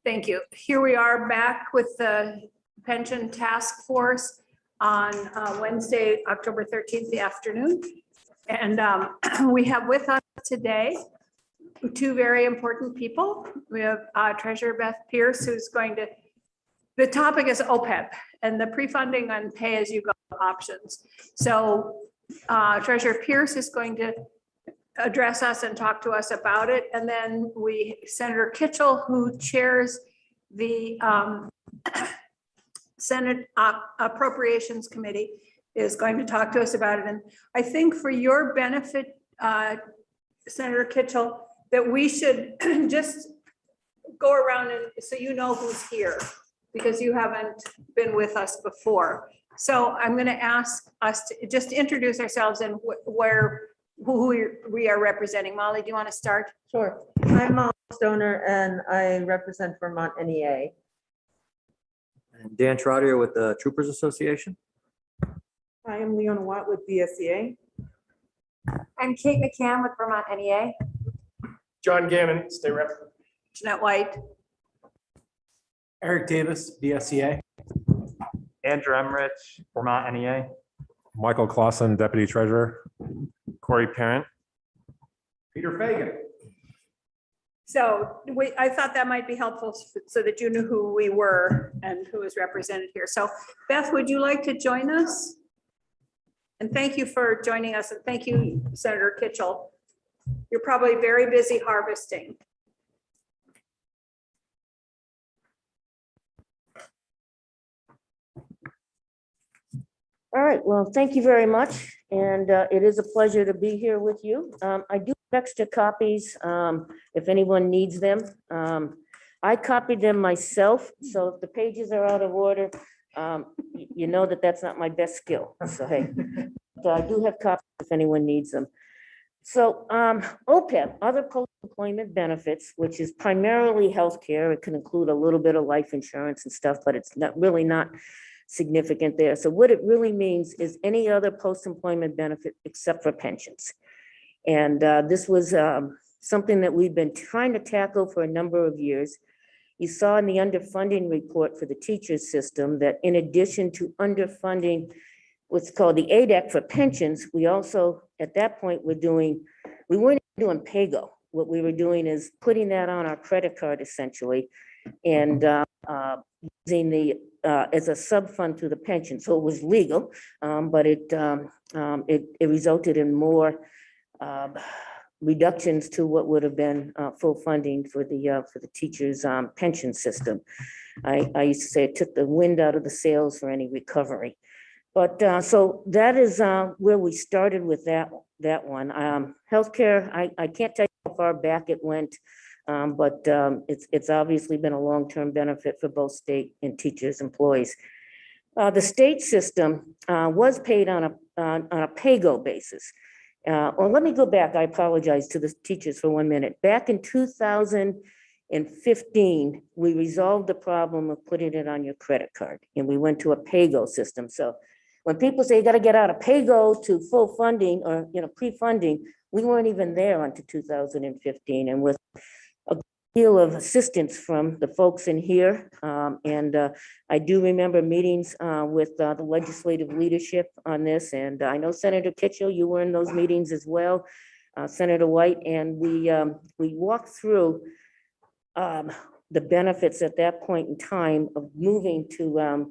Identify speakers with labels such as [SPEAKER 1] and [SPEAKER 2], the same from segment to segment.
[SPEAKER 1] Thank you. Here we are back with the pension task force on Wednesday, October 13th, the afternoon. And we have with us today two very important people. We have Treasurer Beth Pierce, who's going to, the topic is OPEB and the pre-funding on pay-as-you-go options. So Treasurer Pierce is going to address us and talk to us about it. And then Senator Kitchell, who chairs the Senate Appropriations Committee, is going to talk to us about it. And I think for your benefit, Senator Kitchell, that we should just go around and so you know who's here, because you haven't been with us before. So I'm going to ask us to just introduce ourselves and who we are representing. Molly, do you want to start?
[SPEAKER 2] Sure. I'm Molly Stoner and I represent Vermont NEA.
[SPEAKER 3] And Dan Trotter with the Troopers Association.
[SPEAKER 2] I am Leona Watt with BSEA.
[SPEAKER 4] I'm Kate McCann with Vermont NEA.
[SPEAKER 5] John Gammon, State Rep.
[SPEAKER 1] Jeanette White.
[SPEAKER 5] Eric Davis, BSEA.
[SPEAKER 6] Andrew Emmerich, Vermont NEA.
[SPEAKER 7] Michael Clausen, Deputy Treasurer.
[SPEAKER 6] Corey Parent.
[SPEAKER 5] Peter Fagan.
[SPEAKER 1] So I thought that might be helpful so that you knew who we were and who is represented here. So Beth, would you like to join us? And thank you for joining us. And thank you, Senator Kitchell. You're probably very busy harvesting.
[SPEAKER 4] All right, well, thank you very much. And it is a pleasure to be here with you. I do have extra copies if anyone needs them. I copied them myself, so if the pages are out of order, you know that that's not my best skill. So hey, so I do have copies if anyone needs them. So OPEB, other post-employment benefits, which is primarily healthcare. It can include a little bit of life insurance and stuff, but it's not significant there. So what it really means is any other post-employment benefit except for pensions. And this was something that we've been trying to tackle for a number of years. You saw in the underfunding report for the teachers system that in addition to underfunding what's called the ADEC for pensions, we also, at that point, we weren't doing PAYGO. What we were doing is putting that on our credit card essentially and using the as a sub-fund to the pension. So it was legal, but it resulted in more reductions to what would have been full funding for the teachers' pension system. I used to say it took the wind out of the sails for any recovery. But so that is where we started with that one. Healthcare, I can't tell you how far back it went. But it's obviously been a long-term benefit for both state and teachers, employees. The state system was paid on a pay-go basis. Or let me go back, I apologize to the teachers for 1 minute. Back in 2015, we resolved the problem of putting it on your credit card and we went to a pay-go system. So when people say you got to get out of pay-go to full funding or pre-funding, we weren't even there until 2015. And with a deal of assistance from the folks in here. I do remember meetings with the legislative leadership on this. And I know Senator Kitchell, you were in those meetings as well, Senator White, and we walked through the benefits at that point in time of moving to a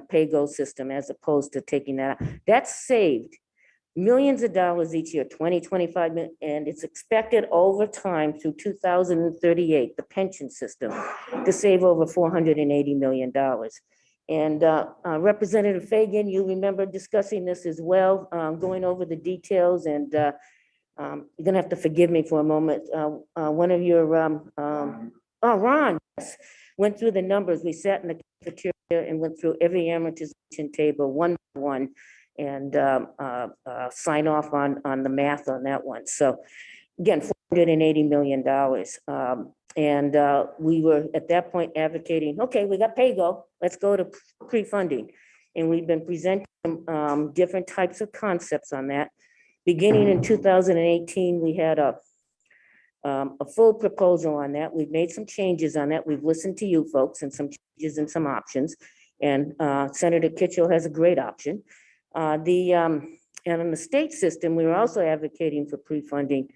[SPEAKER 4] pay-go system as opposed to taking that out. That saved millions of dollars each year, 25 million, and it's expected over time through 2038, the pension system, to save over $480 million. And Representative Fagan, you remember discussing this as well, going over the details, and you're gonna have to forgive me for a moment. One of your, Ron, yes, went through the numbers. We sat in the cafeteria and went through every amortization table one by one, and sign off on the math on that one. So again, $480 million. And we were at that point advocating, okay, we got pay-go, let's go to pre-funding. And we've been presenting different types of concepts on that. Beginning in 2018, we had a a full proposal on that. We've made some changes on that. We've listened to you folks and some changes and some options. And Senator Kitchell has a great option. And in the state system, we were also advocating for pre-funding.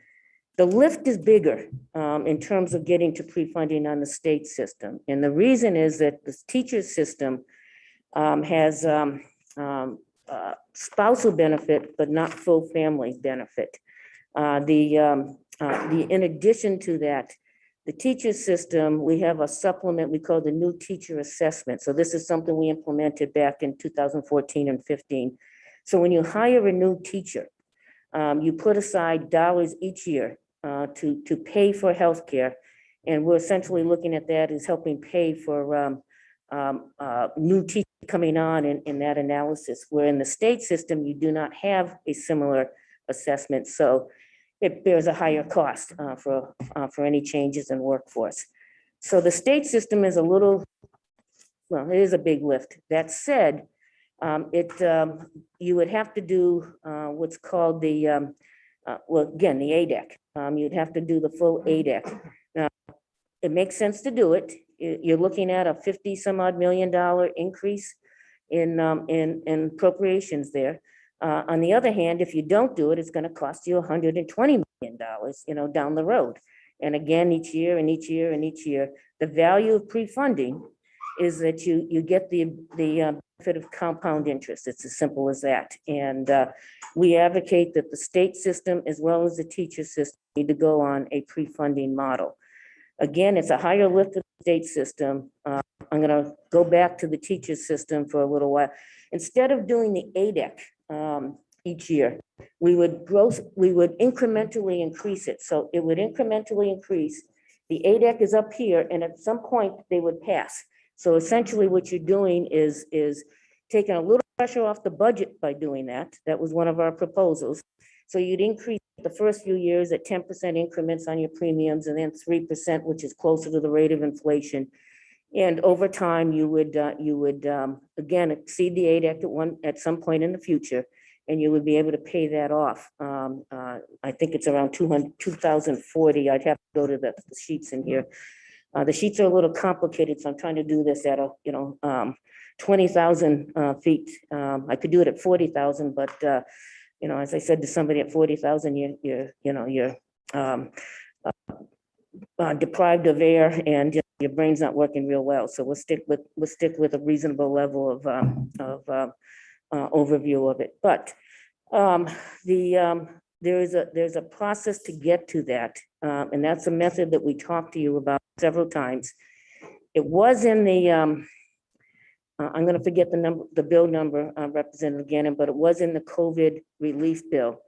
[SPEAKER 4] The lift is bigger in terms of getting to pre-funding on the state system. And the reason is that the teacher system has spousal benefit, but not full family benefit. In addition to that, the teacher system, we have a supplement we call the new teacher assessment. So this is something we implemented back in 2014 and 15. So when you hire a new teacher, you put aside dollars each year to pay for healthcare. And we're essentially looking at that as helping pay for new teachers coming on in that analysis, where in the state system, you do not have a similar assessment. So it bears a higher cost for any changes in workforce. So the state system is a little, well, it is a big lift. That said, you would have to do what's called the, well, again, the ADEC. You'd have to do the full ADEC. Now, it makes sense to do it. You're looking at a 50 some odd $50 million increase in appropriations there. On the other hand, if you don't do it, it's going to cost you $120 million, down the road. And again, each year and each year and each year, the value of pre-funding is that you get the benefit of compound interest. It's as simple as that. And we advocate that the state system as well as the teacher system need to go on a pre-funding model. Again, it's a higher lift of the state system. I'm going to go back to the teacher system for a little while. Instead of doing the ADEC each year, we would incrementally increase it. So it would incrementally increase. The ADEC is up here, and at some point they would pass. So essentially what you're doing is taking a little pressure off the budget by doing that. That was one of our proposals. So you'd increase the first few years at 10% increments on your premiums, and then 3%, which is closer to the rate of inflation. And over time, you would again exceed the ADEC at some point in the future, and you would be able to pay that off. I think it's around 2040. I'd have to go to the sheets in here. The sheets are a little complicated, so I'm trying to do this at 20,000 feet. I could do it at 40,000, but as I said to somebody, at 40,000, you're deprived of air, and your brain's not working real well. So we'll stick with a reasonable level of overview of it. But there's a process to get to that, and that's a method that we talked to you about several times. It was in the I'm going to forget the bill number, Representative Gannon, but it was in the COVID relief bill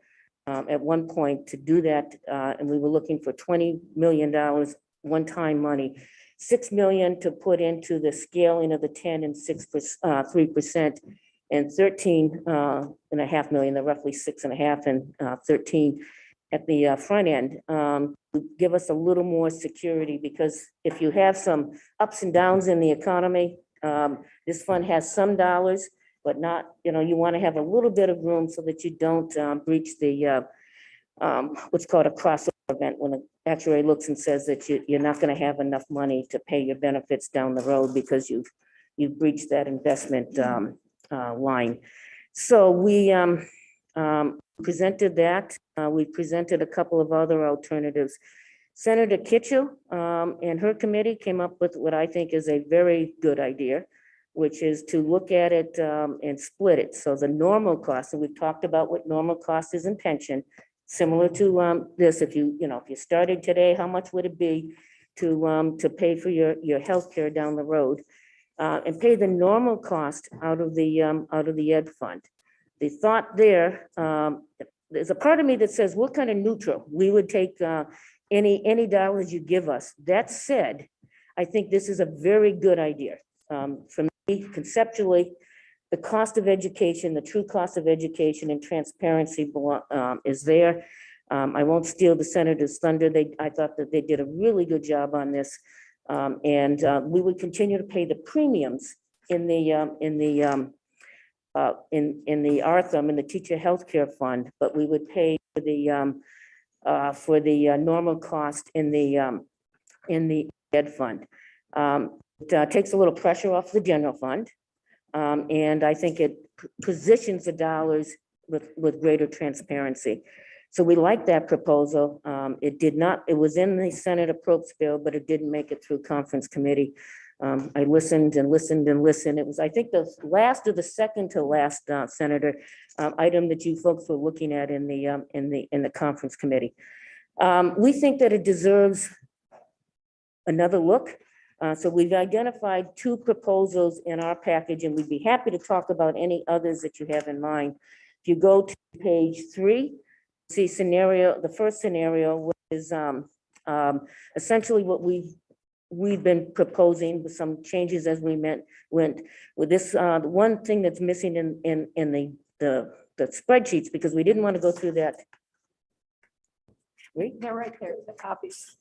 [SPEAKER 4] at one point to do that, and we were looking for $20 million one-time money, $6 million to put into the scaling of the 10 and 3%, and $13.5 million, the roughly 6.5 and 13 at the front end, give us a little more security, because if you have some ups and downs in the economy, this fund has some dollars, but not, you want to have a little bit of room so that you don't breach the what's called a crossover event, when an actuary looks and says that you're not going to have enough money to pay your benefits down the road because you've breached that investment line. So we presented that. We presented a couple of other alternatives. Senator Kitchell and her committee came up with what I think is a very good idea, which is to look at it and split it. So the normal cost, and we've talked about what normal cost is in pension, similar to this. If you started today, how much would it be to pay for your health care down the road, and pay the normal cost out of the ed fund? The thought there's a part of me that says we're kind of neutral. We would take any dollars you give us. That said, I think this is a very good idea. For me, conceptually, the cost of education, the true cost of education and transparency is there. I won't steal the senator's thunder. I thought that they did a really good job on this. And we would continue to pay the premiums in the RTHM, in the Teacher Healthcare Fund, but we would pay for the for the normal cost in the ed fund. It takes a little pressure off the general fund. And I think it positions the dollars with greater transparency. So we like that proposal. It did not, it was in the Senate appropriates bill, but it didn't make it through conference committee. I listened and listened and listened. It was, I think, the last or the second to last senator item that you folks were looking at in the conference committee. We think that it deserves another look. So we've identified 2 proposals in our package, and we'd be happy to talk about any others that you have in mind. If you go to page 3, see scenario, the first scenario, which is essentially what we've been proposing with some changes as we went with this. The one thing that's missing in the spreadsheets, because we didn't want to go through that.
[SPEAKER 1] They're right there, the copies.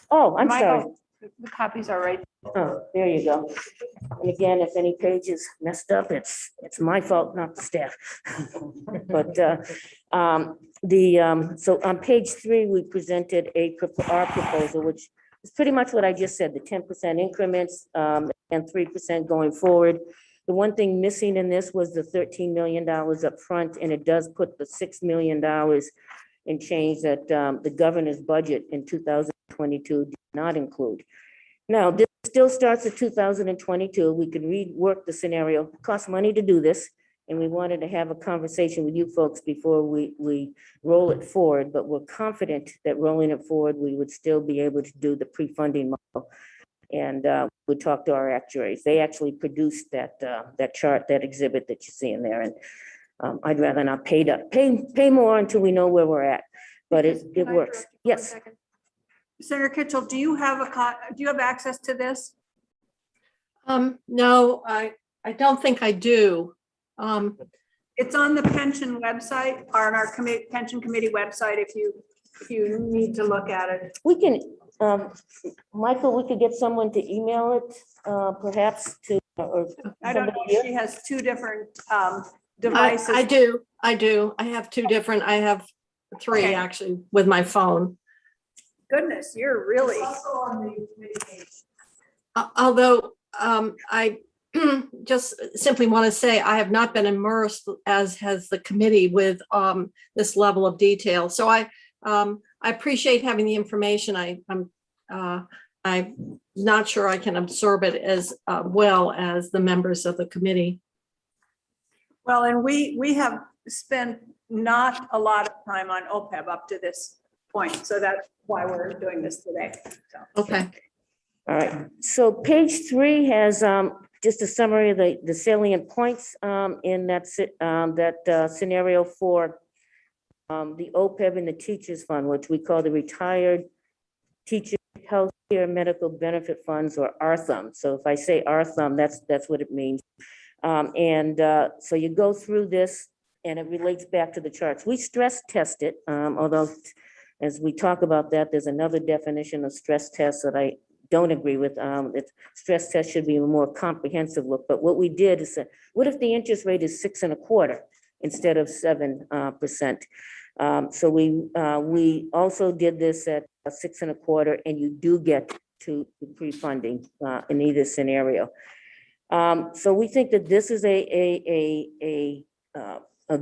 [SPEAKER 4] Oh, I'm sorry.
[SPEAKER 1] Michael, the copies are right.
[SPEAKER 4] Oh, there you go. And again, if any page is messed up, it's my fault, not the staff. But so on page 3, we presented our proposal, which is pretty much what I just said, the 10% increments and 3% going forward. The one thing missing in this was the $13 million up front, and it does put the $6 million in change that the governor's budget in 2022 did not include. Now, this still starts at 2022. We could rework the scenario. It costs money to do this, and we wanted to have a conversation with you folks before we roll it forward, but we're confident that rolling it forward, we would still be able to do the pre-funding model. And we talked to our actuaries. They actually produced that chart, that exhibit that you see in there. And I'd rather not pay more until we know where we're at, but it
[SPEAKER 1] Can I
[SPEAKER 4] works.
[SPEAKER 1] interrupt you for a
[SPEAKER 4] Yes.
[SPEAKER 1] second? Senator Kitchell, do you have access to this?
[SPEAKER 8] No, I don't think I do.
[SPEAKER 1] It's on the pension website, or on our pension committee website, if you need to look at it.
[SPEAKER 4] We can, Michael, we could get someone to email it, perhaps to, or
[SPEAKER 1] I don't know,
[SPEAKER 4] somebody here.
[SPEAKER 1] she has 2 different devices.
[SPEAKER 8] I do. I have 2 different, I have 3
[SPEAKER 1] Okay.
[SPEAKER 8] actually with my phone.
[SPEAKER 1] Goodness, you're really.
[SPEAKER 8] Although I just simply want to say I have not been immersed, as has the committee, with this level of detail. So I appreciate having the information. I'm not sure I can absorb it as well as the members of the committee.
[SPEAKER 1] Well, and we have spent not a lot of time on OPEB up to this point, so that's why we're doing this today. So.
[SPEAKER 8] Okay.
[SPEAKER 4] All right, so page 3 has just a summary of the salient points in that scenario for the OPEB and the teachers fund, which we call the Retired Teacher Healthcare Medical Benefit Funds, or RTHUM. So if I say RTHUM, that's what it means. So you go through this, and it relates back to the charts. We stress test it, although as we talk about that, there's another definition of stress test that I don't agree with. Stress test should be a more comprehensive look. But what we did is say, what if the interest rate is 6.25% instead of 7%? So we also did this at 6.25%, and you do get to pre-funding in either scenario. So we think that this is a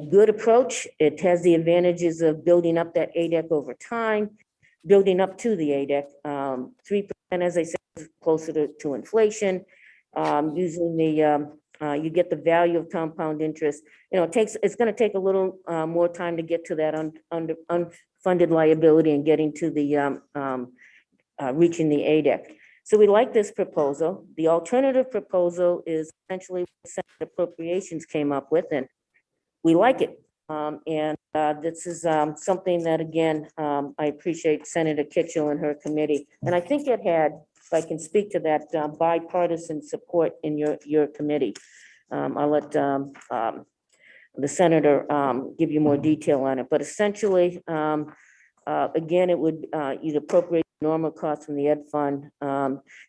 [SPEAKER 4] good approach. It has the advantages of building up that ADEC over time, building up to the ADEC. 3%, as I said, is closer to inflation. Using you get the value of compound interest. You know, it's going to take a little more time to get to that unfunded liability and getting to the reaching the ADEC. So we like this proposal. The alternative proposal is essentially what the Senate Appropriations came up with, and we like it. This is something that, again, I appreciate Senator Kitchell and her committee. And I think it had, if I can speak to that, bipartisan support in your committee. I'll let the senator give you more detail on it. But essentially, again, it would you'd appropriate normal costs from the ed fund.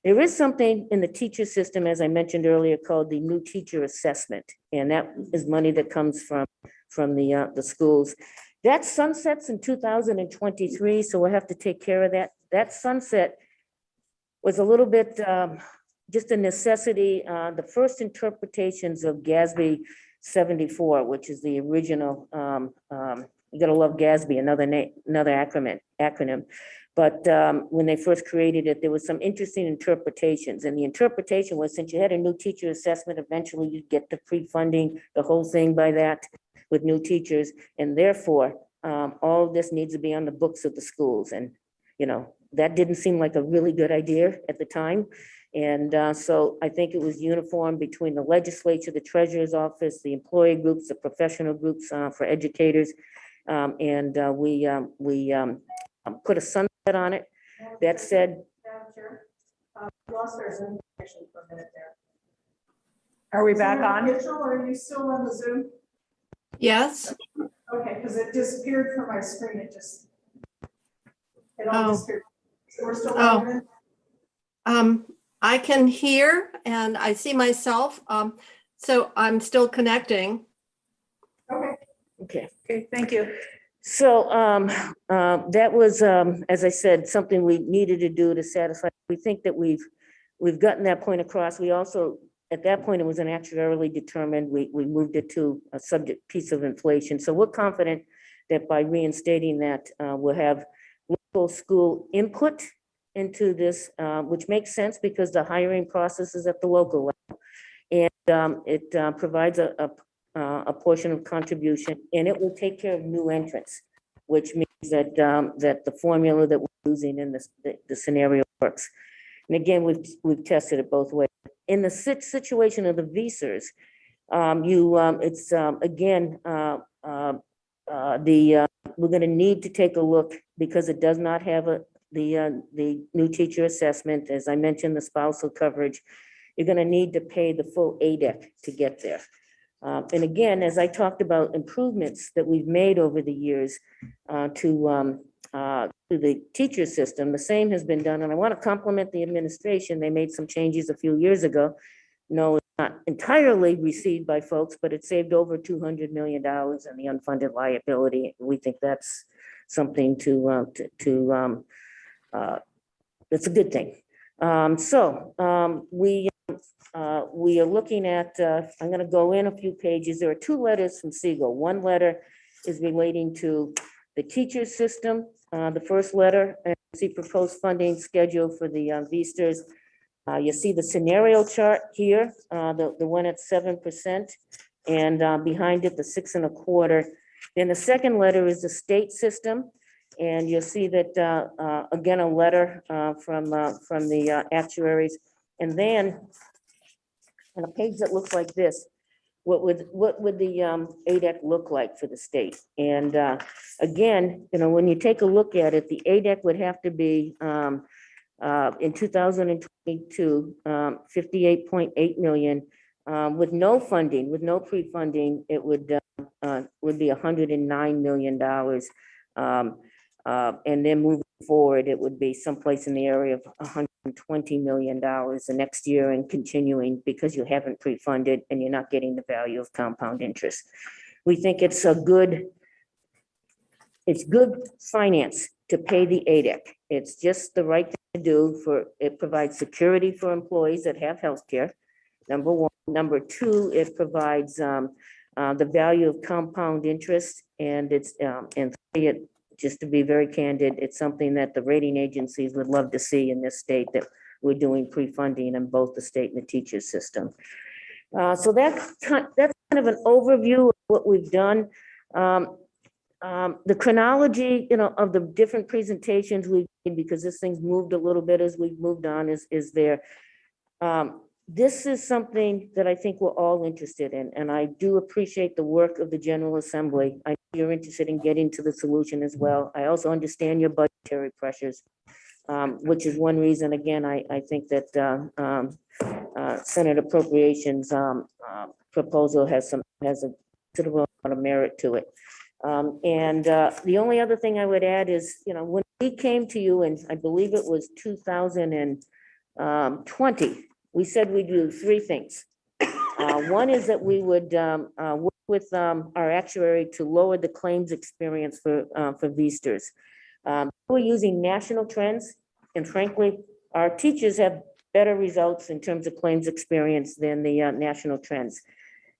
[SPEAKER 4] There is something in the teacher system, as I mentioned earlier, called the new teacher assessment. And that is money that comes from the schools. That sunsets in 2023, so we'll have to take care of that. That sunset was a little bit just a necessity. The first interpretations of GASB 74, which is the original, you gotta love GASB, another acronym. But when they first created it, there was some interesting interpretations. And the interpretation was, since you had a new teacher assessment, eventually you'd get the pre-funding, the whole thing by that with new teachers. And therefore, all of this needs to be on the books of the schools. And, you know, that didn't seem like a really good idea at the time. And so I think it was uniform between the legislature, the treasurer's office, the employee groups, the professional groups for educators. And we put a sunset on it. That said,
[SPEAKER 1] Lost our Zoom connection for a minute there. Are we back on? Mitchell, are you still on the Zoom?
[SPEAKER 8] Yes.
[SPEAKER 1] Okay, because it disappeared from my screen. It all
[SPEAKER 8] Oh.
[SPEAKER 1] disappeared. So we're still
[SPEAKER 8] Oh.
[SPEAKER 1] live in?
[SPEAKER 8] I can hear and I see myself. So I'm still connecting.
[SPEAKER 1] Okay,
[SPEAKER 4] okay.
[SPEAKER 1] okay, thank you.
[SPEAKER 4] So that was, as I said, something we needed to do to satisfy. We think that we've gotten that point across. We also, at that point, it was an actuarially determined. We moved it to a subject piece of inflation. So we're confident that by reinstating that, we'll have local school input into this, which makes sense because the hiring process is at the local level. And it provides a portion of contribution, and it will take care of new entrants, which means that that the formula that we're using in this the scenario works. And again, we've tested it both ways. In the situation of the VSERS, it's again we're going to need to take a look because it does not have the new teacher assessment. As I mentioned, the spousal coverage. You're going to need to pay the full ADEC to get there. And again, as I talked about improvements that we've made over the years to the teacher system, the same has been done. And I want to compliment the administration. They made some changes a few years ago. No, it's not entirely received by folks, but it saved over $200 million in the unfunded liability. We think that's something it's a good thing. We are looking at, I'm going to go in a few pages. There are two letters from Siegel. One letter is relating to the teacher system. The first letter, see proposed funding schedule for the VSTERS. You see the scenario chart here, the one at 7%, and behind it, the 6.25. Then the second letter is the state system. And you'll see that, again, a letter from the actuaries. And then on a page that looks like this, what would the ADEC look like for the state? And again, you know, when you take a look at it, the ADEC would have to be in 2022, 58.8 million. With no funding, with no pre-funding, it would be $109 million. And then moving forward, it would be someplace in the area of $120 million the next year and continuing because you haven't pre-funded and you're not getting the value of compound interest. We think it's good finance to pay the ADEC. It's just the right thing to do. It provides security for employees that have health care, number one. Number two, it provides the value of compound interest, and just to be very candid, it's something that the rating agencies would love to see in this state, that we're doing pre-funding in both the state and the teacher system. So that's kind of an overview of what we've done. The chronology, you know, of the different presentations we've made, because this thing's moved a little bit as we've moved on, is there. This is something that I think we're all interested in, and I do appreciate the work of the General Assembly. I know you're interested in getting to the solution as well. I also understand your budgetary pressures, which is one reason, again, I think that Senate Appropriations proposal has a considerable amount of merit to it. And the only other thing I would add is, you know, when we came to you, and I believe it was 2020, we said we'd do three things. One is that we would work with our actuary to lower the claims experience for VSTers. We're using national trends, and frankly, our teachers have better results in terms of claims experience than the national trends.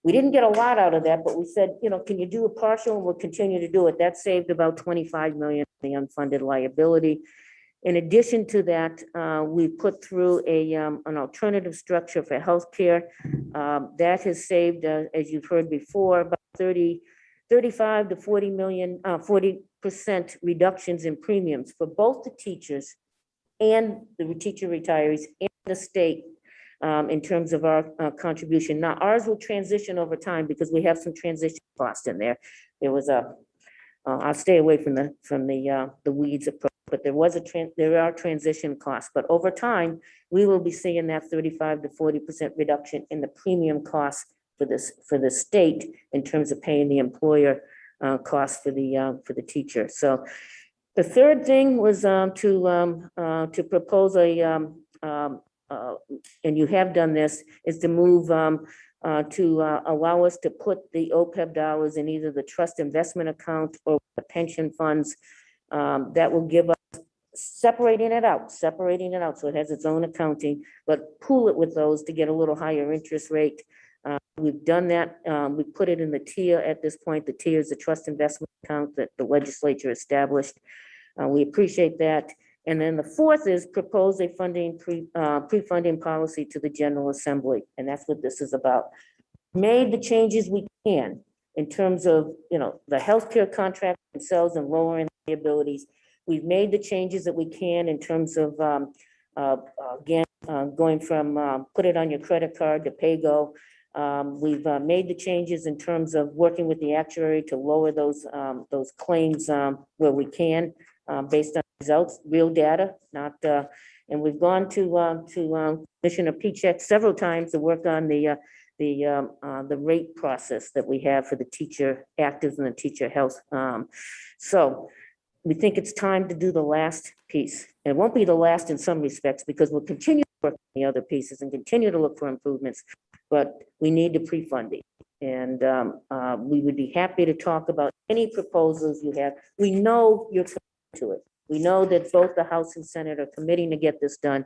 [SPEAKER 4] We didn't get a lot out of that, but we said, can you do a partial? And we'll continue to do it. That saved about 25 million in the unfunded liability. In addition to that, we put through an alternative structure for healthcare. That has saved, as you've heard before, about 35 to 40 million, 40% reductions in premiums for both the teachers and the teacher retirees and the state in terms of our contribution. Now, ours will transition over time because we have some transition cost in there. There was I'll stay away from the weeds approach, but there are transition costs. But over time, we will be seeing that 35 to 40% reduction in the premium costs for the state in terms of paying the employer costs for the teacher. So the third thing was to propose and you have done this, is to move to allow us to put the OPEB dollars in either the trust investment account or the pension funds. That will give us separating it out so it has its own accounting, but pool it with those to get a little higher interest rate. We've done that. We put it in the TIA at this point. The TIA is the trust investment account that the legislature established. We appreciate that. And then the fourth is propose a pre-funding policy to the General Assembly. And that's what this is about. Made the changes we can in terms of, the healthcare contract themselves and lowering liabilities. We've made the changes that we can in terms of, again, going from put it on your credit card to pay-go. We've made the changes in terms of working with the actuary to lower those claims where we can, based on results, real data, not. And we've gone to Commissioner Pichek several times to work on the rate process that we have for the teacher actives and the teacher health. So we think it's time to do the last piece. It won't be the last in some respects because we'll continue to work on the other pieces and continue to look for improvements, but we need the pre-funding. And we would be happy to talk about any proposals you have. We know you're committed to it. We know that both the House and Senate are committing to get this done.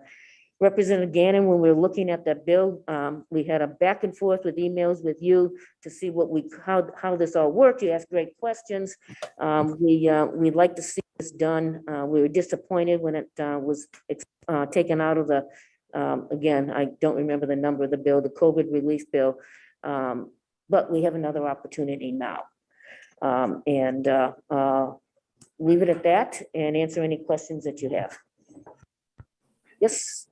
[SPEAKER 4] Representative Gannon, when we were looking at that bill, we had a back and forth with emails with you to see how this all worked. You asked great questions. We'd like to see this done. We were disappointed when it was taken out of the, again, I don't remember the number of the bill, the COVID relief bill, but we have another opportunity now. Leave it at that and answer any questions that you have. Yes,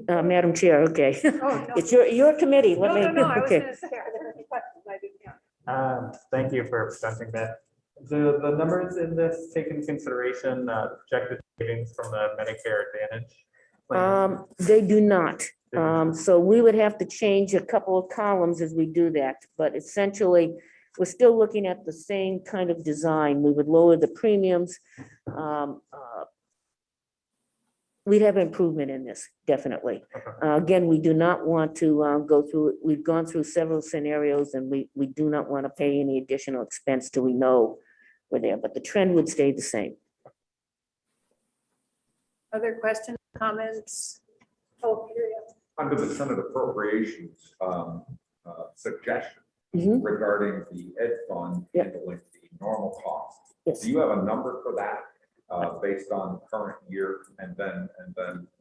[SPEAKER 4] Madam Chair, okay.
[SPEAKER 1] Oh, no.
[SPEAKER 4] It's your committee.
[SPEAKER 1] No, I was
[SPEAKER 4] Okay.
[SPEAKER 1] gonna say, are there any questions? I didn't.
[SPEAKER 6] Thank you for presenting that. Do the numbers in this take into consideration projected savings from the Medicare Advantage plan?
[SPEAKER 4] They do not. So we would have to change a couple of columns as we do that, but essentially, we're still looking at the same kind of design. We would lower the premiums. We'd have improvement in this, definitely. Again, we do not want to go through, we've gone through several scenarios and we do not want to pay any additional expense till we know we're there, but the trend would stay the same.
[SPEAKER 1] Other questions, comments? Oh, here you go.
[SPEAKER 9] Under the Senate Appropriations suggestion
[SPEAKER 4] Mhm.
[SPEAKER 9] regarding the ed fund
[SPEAKER 4] Yep.
[SPEAKER 9] handling the normal costs,
[SPEAKER 4] Yes.
[SPEAKER 9] do you have a number for that based on current year? And then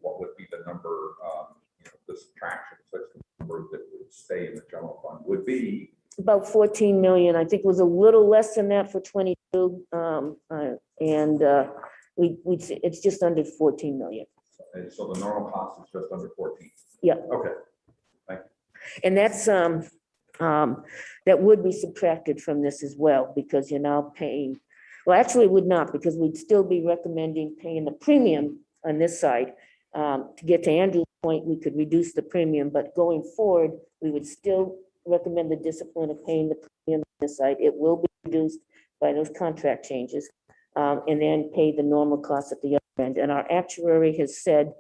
[SPEAKER 9] what would be the number, the subtraction, such a number that would stay in the general fund would be?
[SPEAKER 4] About 14 million. I think it was a little less than that for 22. It's just under 14 million.
[SPEAKER 9] And so the normal cost is just under 14.
[SPEAKER 4] Yeah.
[SPEAKER 9] Okay.
[SPEAKER 4] And that's, that would be subtracted from this as well, because you're now paying, well, actually it would not, because we'd still be recommending paying the premium on this side. To get to Andrew's point, we could reduce the premium, but going forward, we would still recommend the discipline of paying the premium on this side. It will be reduced by those contract changes, and then pay the normal cost at the other end. And our actuary has said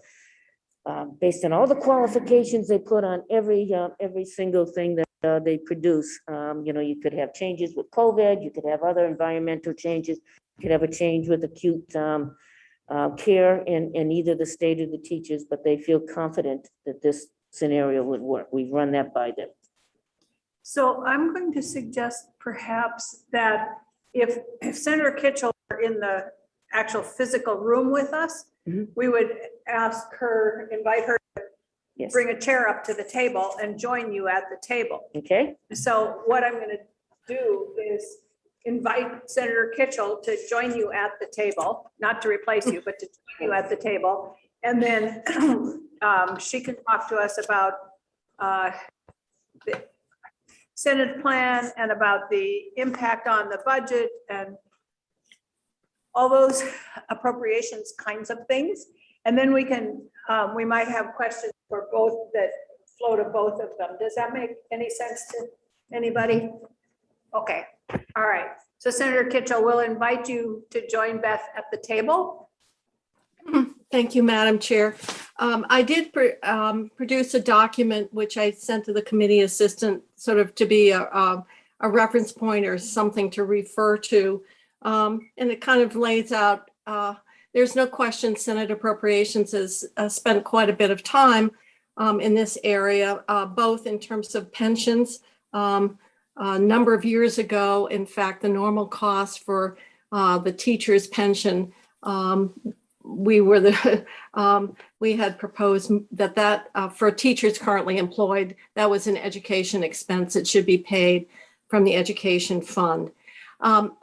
[SPEAKER 4] based on all the qualifications they put on every single thing that they produce. You could have changes with COVID, you could have other environmental changes, you could have a change with acute care in either the state or the teachers, but they feel confident that this scenario would work. We've run that by them.
[SPEAKER 1] So I'm going to suggest perhaps that if Senator Kitchell were in the actual physical room with us, we would invite her to
[SPEAKER 4] Yes.
[SPEAKER 1] bring a chair up to the table and join you at the table.
[SPEAKER 4] Okay,
[SPEAKER 1] So what I'm going to do is invite Senator Kitchell to join you at the table, not to replace you, but to join you at the table. And then she can talk to us about the Senate plan and about the impact on the budget and all those appropriations kinds of things. And then we can, we might have questions for both that flow to both of them. Does that make any sense to anybody? Okay, all right. So Senator Kitchell, we'll invite you to join Beth at the table.
[SPEAKER 8] Thank you, Madam Chair. I did produce a document which I sent to the committee assistant, sort of to be a reference point or something to refer to. And it kind of lays out, there's no question Senate Appropriations has spent quite a bit of time in this area, both in terms of pensions. A number of years ago, in fact, the normal cost for the teacher's pension, we had proposed that for teachers currently employed, that was an education expense. It should be paid from the education fund.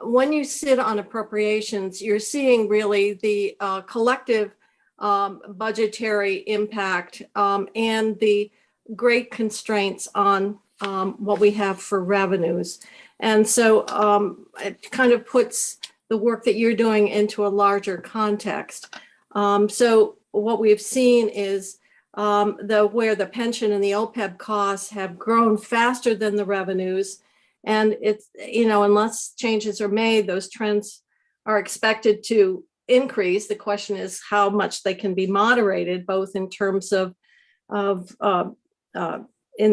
[SPEAKER 8] When you sit on appropriations, you're seeing really the collective budgetary impact and the great constraints on what we have for revenues. And so it kind of puts the work that you're doing into a larger context. So what we've seen is where the pension and the OPEB costs have grown faster than the revenues. And it's, unless changes are made, those trends are expected to increase. The question is how much they can be moderated, both in terms of in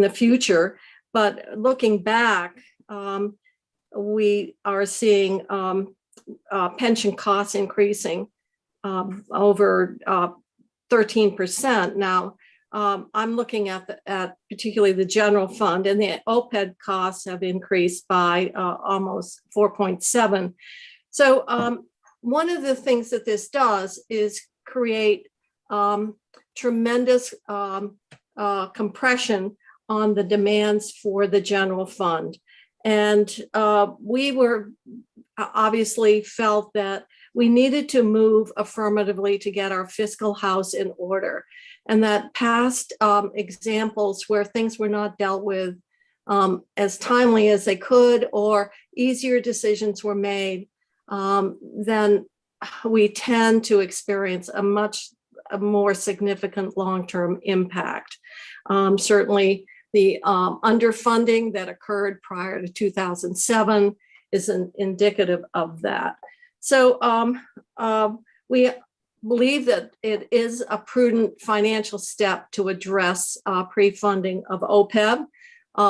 [SPEAKER 8] the future. But looking back, we are seeing pension costs increasing over 13%. Now, I'm looking at particularly the general fund, and the OPEB costs have increased by almost 4.7. So one of the things that this does is create tremendous compression on the demands for the general fund. And we were obviously felt that we needed to move affirmatively to get our fiscal house in order. And that past examples where things were not dealt with as timely as they could, or easier decisions were made, then we tend to experience a much more significant long-term impact. Certainly, the underfunding that occurred prior to 2007 is indicative of that. So we believe that it is a prudent financial step to address pre-funding of OPEB.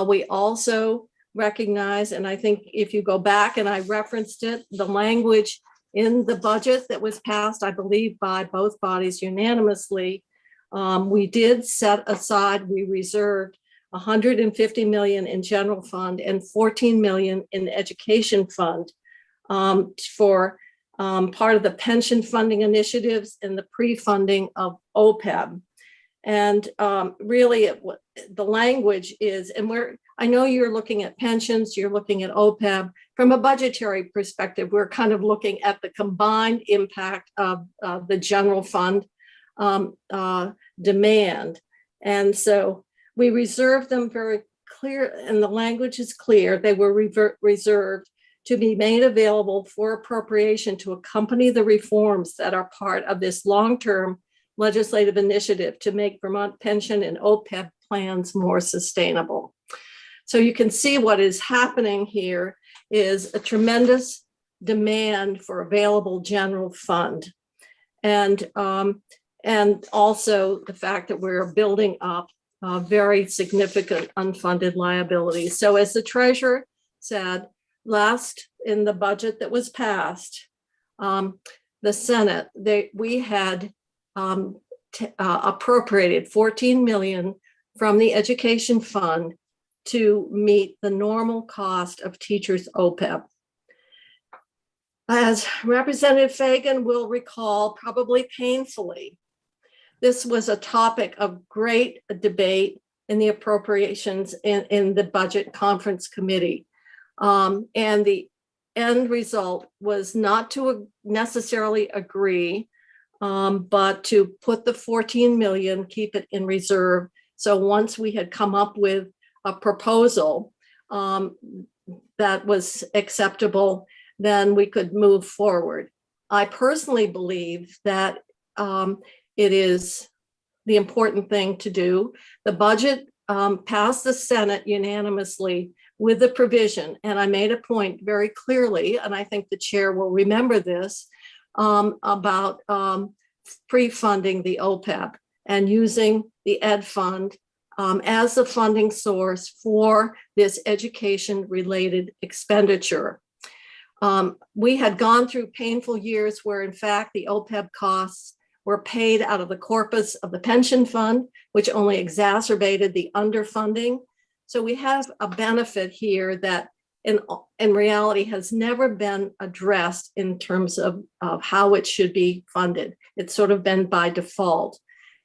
[SPEAKER 8] We also recognize, and I think if you go back and I referenced it, the language in the budget that was passed, I believe by both bodies unanimously, we did set aside, we reserved $150 million in general fund and $14 million in education fund for part of the pension funding initiatives and the pre-funding of OPEB. And really the language is, and I know you're looking at pensions, you're looking at OPEB. From a budgetary perspective, we're kind of looking at the combined impact of the general fund demand. And so we reserved them very clear, and the language is clear. They were reserved to be made available for appropriation to accompany the reforms that are part of this long-term legislative initiative to make Vermont pension and OPEB plans more sustainable. So you can see what is happening here is a tremendous demand for available general fund. And And also the fact that we're building up very significant unfunded liabilities. So as the treasurer said, last in the budget that was passed, the Senate, we had appropriated 14 million from the education fund to meet the normal cost of teachers' OPEB. As Representative Fagan will recall, probably painfully, this was a topic of great debate in the appropriations in the Budget Conference Committee. And the end result was not to necessarily agree, but to put the 14 million, keep it in reserve. So once we had come up with a proposal that was acceptable, then we could move forward. I personally believe that it is the important thing to do. The budget passed the Senate unanimously with the provision, and I made a point very clearly, and I think the chair will remember this, about pre-funding the OPEB and using the ed fund as the funding source for this education-related expenditure. We had gone through painful years where, in fact, the OPEB costs were paid out of the corpus of the pension fund, which only exacerbated the underfunding. So we have a benefit here that in reality has never been addressed in terms of how it should be funded. It's sort of been by default.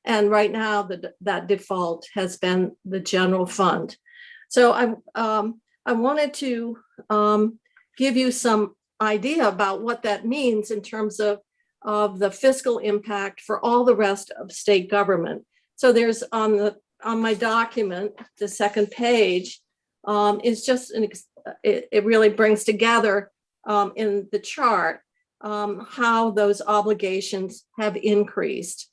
[SPEAKER 8] And right now that default has been the general fund. So I wanted to give you some idea about what that means in terms of the fiscal impact for all the rest of state government. So there's on my document, the second page is just it really brings together in the chart how those obligations have increased,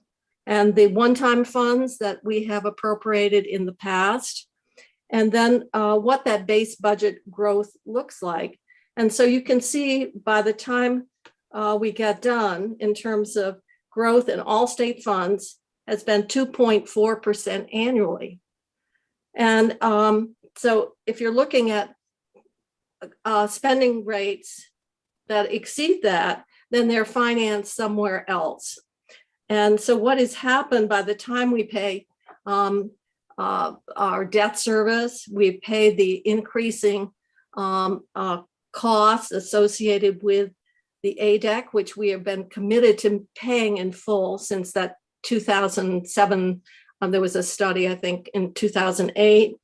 [SPEAKER 8] and the one-time funds that we have appropriated in the past, and then what that base budget growth looks like. And so you can see by the time we get done in terms of growth in all state funds has been 2.4% annually. And so if you're looking at spending rates that exceed that, then they're financed somewhere else. And so what has happened by the time we pay our debt service, we've paid the increasing costs associated with the ADEC, which we have been committed to paying in full since that 2007. There was a study, I think, in 2008,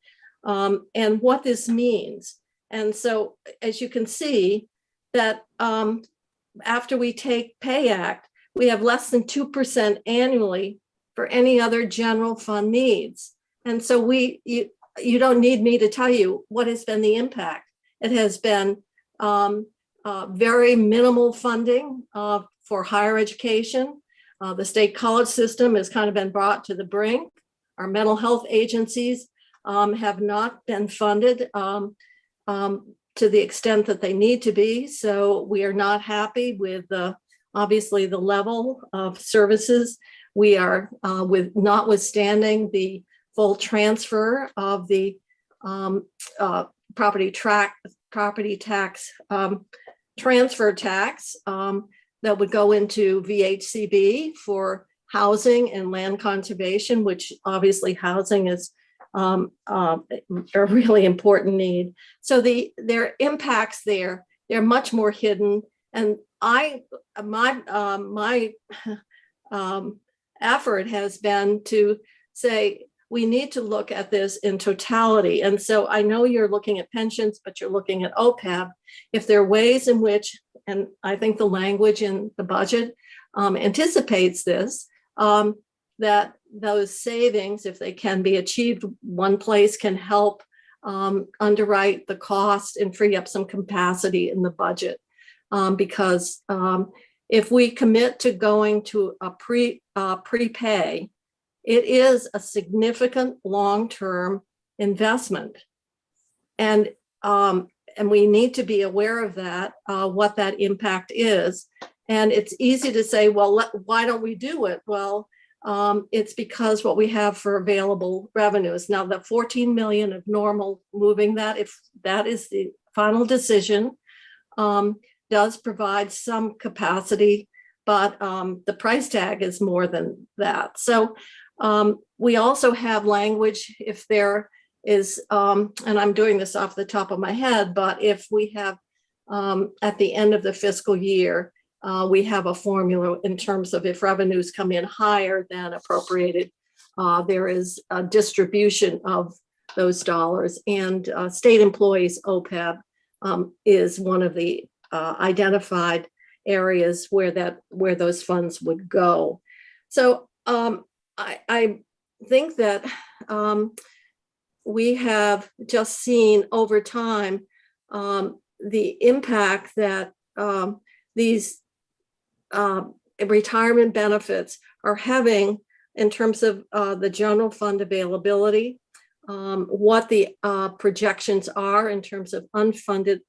[SPEAKER 8] and what this means. And so, as you can see, that after we take Pay Act, we have less than 2% annually for any other general fund needs. And so you don't need me to tell you what has been the impact. It has been very minimal funding for higher education. The state college system has kind of been brought to the brink. Our mental health agencies have not been funded to the extent that they need to be. So we are not happy with obviously the level of services. We are notwithstanding the full transfer of the property tax transfer tax that would go into VHCB for housing and land conservation, which obviously housing is a really important need. So their impacts there, they're much more hidden. And my effort has been to say, we need to look at this in totality. And so I know you're looking at pensions, but you're looking at OPEB. If there are ways in which, and I think the language in the budget anticipates this, that those savings, if they can be achieved one place, can help underwrite the cost and free up some capacity in the budget. Because if we commit to going to a prepay, it is a significant long-term investment. And we need to be aware of that, what that impact is. And it's easy to say, well, why don't we do it? Well, it's because what we have for available revenues. Now, the 14 million of normal moving that, if that is the final decision, does provide some capacity, but the price tag is more than that. So we also have language if there is, and I'm doing this off the top of my head, but if we have at the end of the fiscal year, we have a formula in terms of if revenues come in higher than appropriated, there is a distribution of those dollars, and state employees OPEB is one of the identified areas where those funds would go. So I think that we have just seen over time the impact that these retirement benefits are having in terms of the general fund availability, what the projections are in terms of unfunded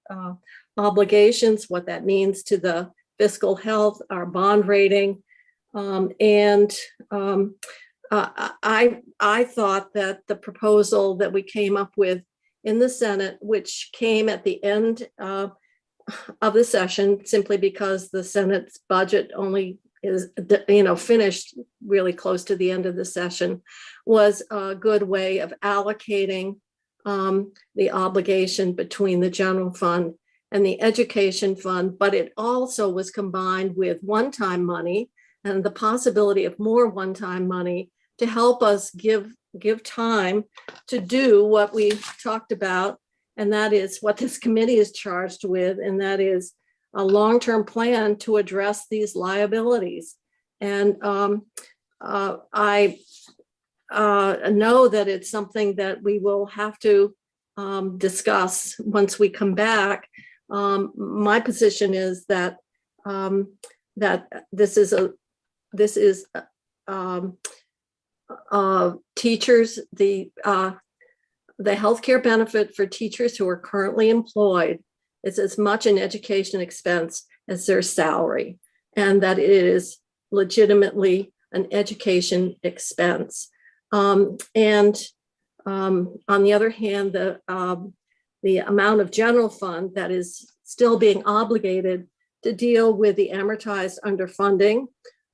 [SPEAKER 8] obligations, what that means to the fiscal health, our bond rating. I thought that the proposal that we came up with in the Senate, which came at the end of the session, simply because the Senate's budget only is, finished really close to the end of the session, was a good way of allocating the obligation between the general fund and the education fund, but it also was combined with one-time money and the possibility of more one-time money to help us give time to do what we talked about, and that is what this committee is charged with, and that is a long-term plan to address these liabilities. And I know that it's something that we will have to discuss once we come back. My position is that that this is teachers, the healthcare benefit for teachers who are currently employed is as much an education expense as their salary, and that it is legitimately an education expense. On the other hand, the amount of general fund that is still being obligated to deal with the amortized underfunding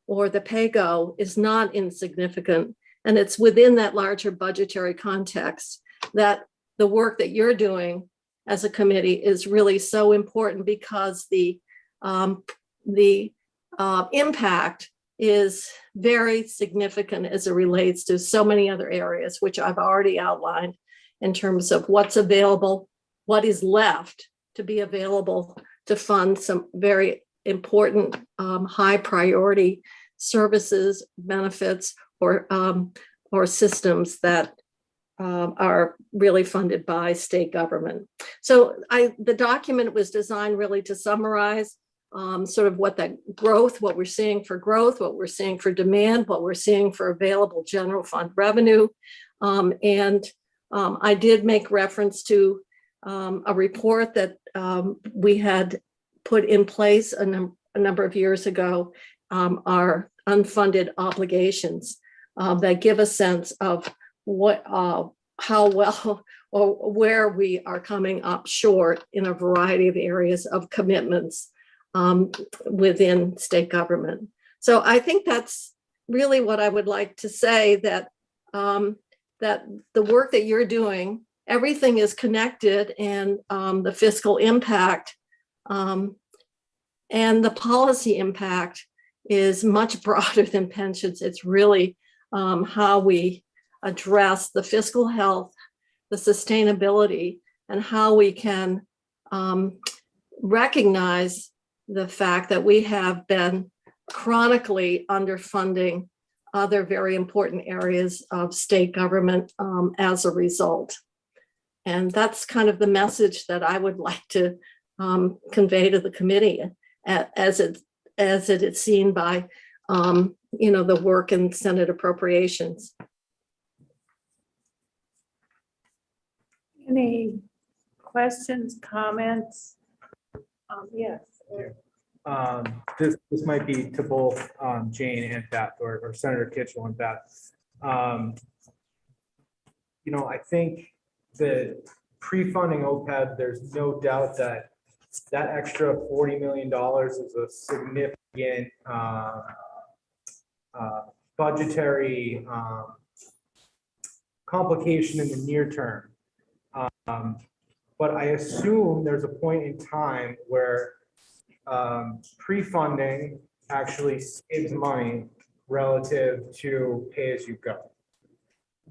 [SPEAKER 8] or the pay-go is not insignificant. And it's within that larger budgetary context that the work that you're doing as a committee is really so important, because the impact is very significant as it relates to so many other areas, which I've already outlined in terms of what's available, what is left to be available to fund some very important high priority services, benefits, or systems that are really funded by state government. So the document was designed really to summarize sort of what that growth, what we're seeing for growth, what we're seeing for demand, what we're seeing for available general fund revenue. I did make reference to a report that we had put in place a number of years ago, our unfunded obligations that give a sense of what, how well or where we are coming up short in a variety of areas of commitments within state government. So I think that's really what I would like to say, that that the work that you're doing, everything is connected, and the fiscal impact and the policy impact is much broader than pensions. It's really how we address the fiscal health, the sustainability, and how we can recognize the fact that we have been chronically underfunding other very important areas of state government as a result. And that's kind of the message that I would like to convey to the committee as it is seen by the work in Senate appropriations.
[SPEAKER 1] Any questions, comments? Yes.
[SPEAKER 5] This might be to both Jane and Beth, or Senator Kitchell and Beth. I think that pre-funding OPEB, there's no doubt that that extra $40 million is a significant budgetary complication in the near term. But I assume there's a point in time where pre-funding actually saves money relative to pay as you go.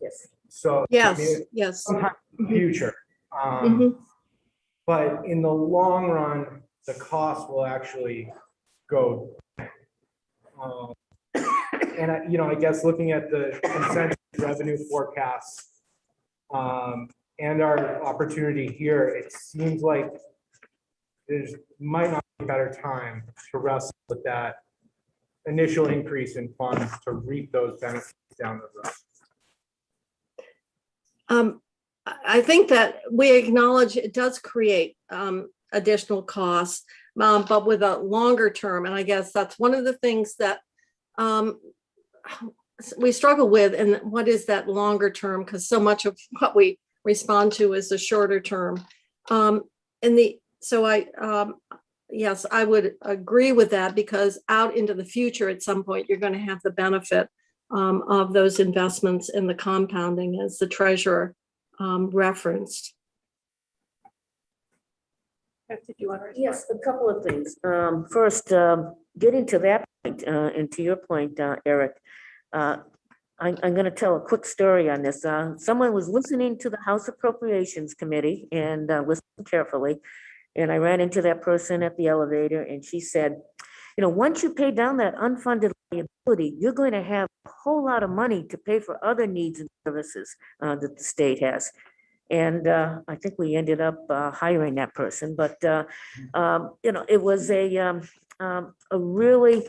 [SPEAKER 4] Yes.
[SPEAKER 5] So. I
[SPEAKER 8] Yes,
[SPEAKER 5] mean,
[SPEAKER 8] yes.
[SPEAKER 5] sometime in the future.
[SPEAKER 8] Mhm.
[SPEAKER 5] But in the long run, the cost will actually go. And I guess looking at the consensus revenue forecasts and our opportunity here, it seems like there's might not be a better time to wrestle with that initial increase in funds to reap those benefits down the road.
[SPEAKER 8] I think that we acknowledge it does create additional costs, but with a longer term, and I guess that's one of the things that we struggle with. And what is that longer term? Because so much of what we respond to is the shorter term. Yes, I would agree with that, because out into the future, at some point, you're going to have the benefit of those investments in the compounding, as the treasurer referenced.
[SPEAKER 1] Beth, did you want to respond?
[SPEAKER 4] Yes, a couple of things. First, getting to that point, and to your point, Eric, I'm going to tell a quick story on this. Someone was listening to the House Appropriations Committee and listened carefully. And I ran into that person at the elevator, and she said, once you pay down that unfunded liability, you're going to have a whole lot of money to pay for other needs and services that the state has. And I think we ended up hiring that person, but it was a really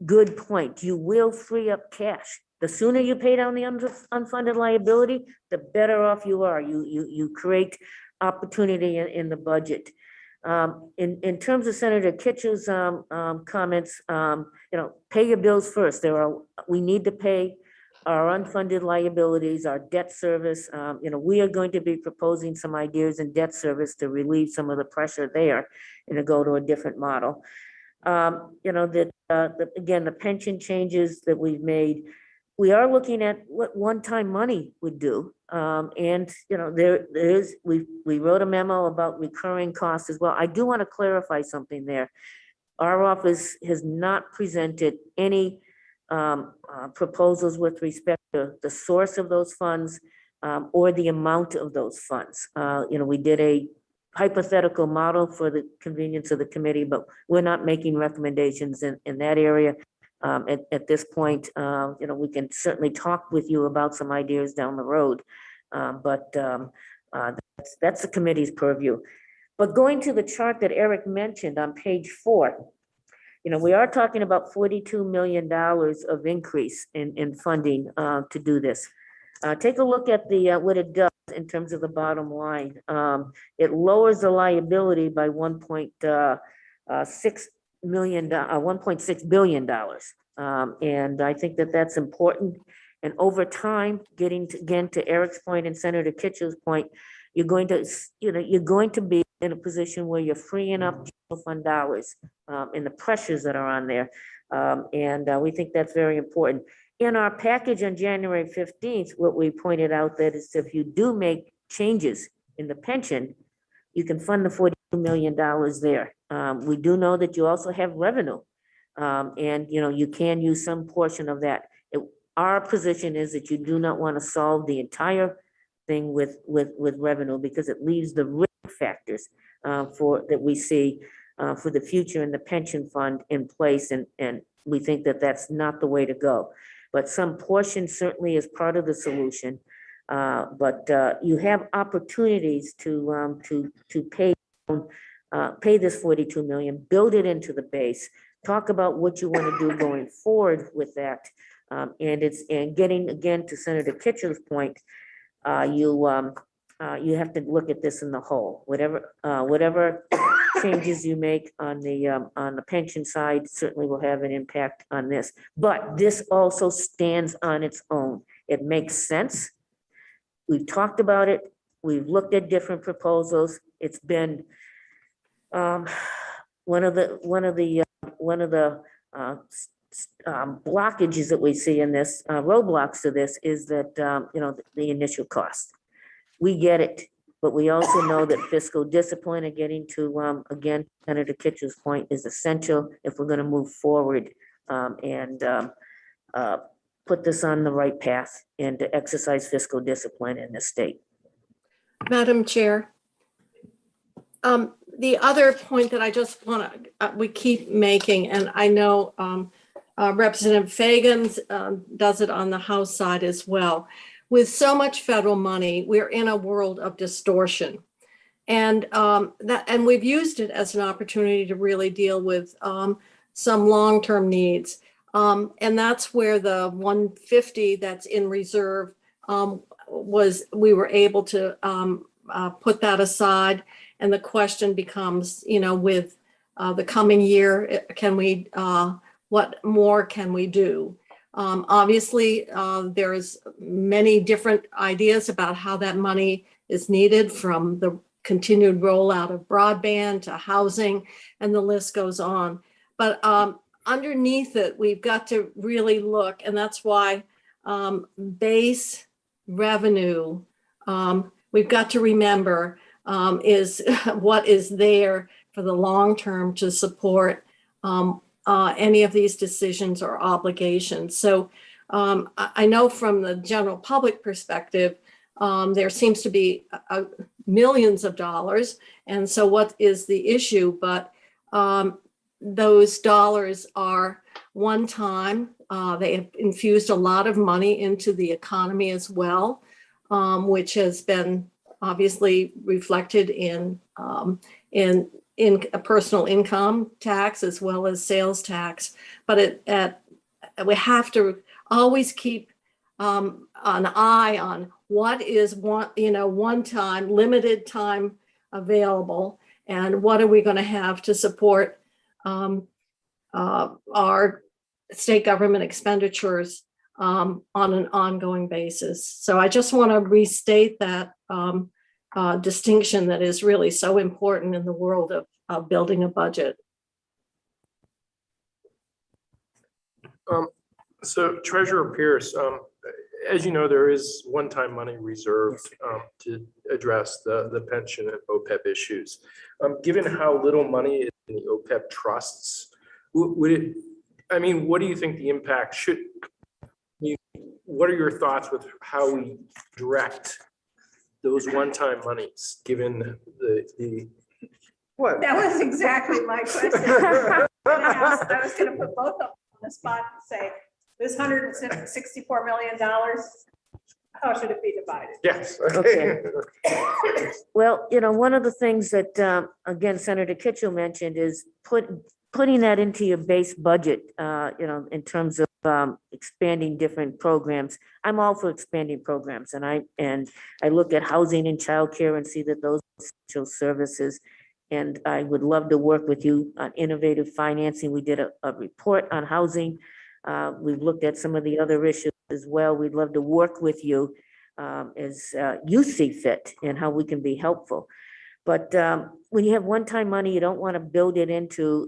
[SPEAKER 4] good point. You will free up cash. The sooner you pay down the unfunded liability, the better off you are. You create opportunity in the budget. In terms of Senator Kitchell's comments, pay your bills first. We need to pay our unfunded liabilities, our debt service. We are going to be proposing some ideas in debt service to relieve some of the pressure there and to go to a different model. Again, the pension changes that we've made, we are looking at what one-time money would do. We wrote a memo about recurring costs as well. I do want to clarify something there. Our office has not presented any proposals with respect to the source of those funds or the amount of those funds. We did a hypothetical model for the convenience of the committee, but we're not making recommendations in that area. At this point, we can certainly talk with you about some ideas down the road, but that's the committee's purview. But going to the chart that Eric mentioned on page 4, we are talking about $42 million of increase in funding to do this. Take a look at what it does in terms of the bottom line. It lowers the liability by $1.6 billion. And I think that that's important. And over time, getting again to Eric's point and Senator Kitchell's point, you're going to be in a position where you're freeing up general fund dollars and the pressures that are on there. And we think that's very important. In our package on January 15th, what we pointed out that is if you do make changes in the pension, you can fund the $42 million there. We do know that you also have revenue. And you can use some portion of that. Our position is that you do not want to solve the entire thing with revenue, because it leaves the risk factors that we see for the future in the pension fund in place, and we think that that's not the way to go. But some portion certainly is part of the solution. But you have opportunities to pay this $42 million, build it into the base, talk about what you want to do going forward with that. And getting again to Senator Kitchell's point, you have to look at this in the whole. Whatever changes you make on the pension side certainly will have an impact on this. But this also stands on its own. It makes sense. We've talked about it. We've looked at different proposals. It's been one of the blockages that we see in this, roadblocks to this is that, the initial cost. We get it, but we also know that fiscal discipline and getting to, again, Senator Kitchell's point is essential if we're gonna move forward and put this on the right path and to exercise fiscal discipline in the state.
[SPEAKER 8] Madam Chair. The other point that I just want to, we keep making, and I know Representative Fagan does it on the House side as well. With so much federal money, we're in a world of distortion. And and we've used it as an opportunity to really deal with some long-term needs. And that's where the 150 that's in reserve we were able to put that aside. And the question becomes, with the coming year, can we, what more can we do? Obviously, there's many different ideas about how that money is needed, from the continued rollout of broadband to housing, and the list goes on. But underneath it, we've got to really look, and that's why base revenue, we've got to remember is what is there for the long term to support any of these decisions or obligations. So I know from the general public perspective, there seems to be millions of dollars. And so what is the issue? But those dollars are one time. They have infused a lot of money into the economy as well, which has been obviously reflected in a personal income tax as well as sales tax. But we have to always keep an eye on what is one time, limited time available, and what are we going to have to support our state government expenditures on an ongoing basis. So I just want to restate that distinction that is really so important in the world of building a budget.
[SPEAKER 10] So Treasurer Pierce, as you know, there is one-time money reserved to address the pension and OPEB issues. Given how little money is in the OPEB trusts, what do you think the impact should be? What are your thoughts with how we direct those one-time monies, given the
[SPEAKER 5] What?
[SPEAKER 1] That was exactly my question. I was going to put both of them on the spot and say, this $164 million, how should it be divided?
[SPEAKER 10] Yes.
[SPEAKER 4] Okay. Well, one of the things that, again, Senator Kitchell mentioned is putting that into your base budget, in terms of expanding different programs. I'm all for expanding programs, and I look at housing and childcare and see that those are essential services. And I would love to work with you on innovative financing. We did a report on housing. We've looked at some of the other issues as well. We'd love to work with you as you see fit and how we can be helpful. But when you have one-time money, you don't want to build it into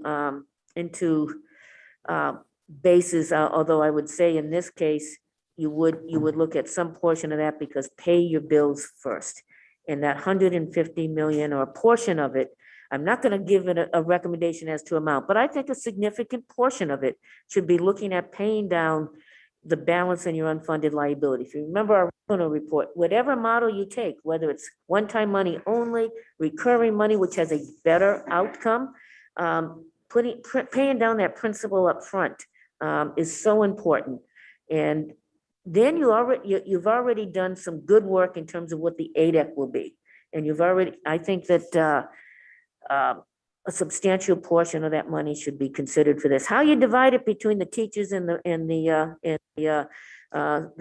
[SPEAKER 4] bases. Although I would say in this case, you would look at some portion of that, because pay your bills first. And that 150 million, or a portion of it, I'm not going to give it a recommendation as to amount, but I think a significant portion of it should be looking at paying down the balance in your unfunded liability. If you remember our revenue report, whatever model you take, whether it's one-time money only, recurring money, which has a better outcome, paying down that principal up front is so important. And then you've already done some good work in terms of what the ADEC will be. And I think that a substantial portion of that money should be considered for this. How you divide it between the teachers and the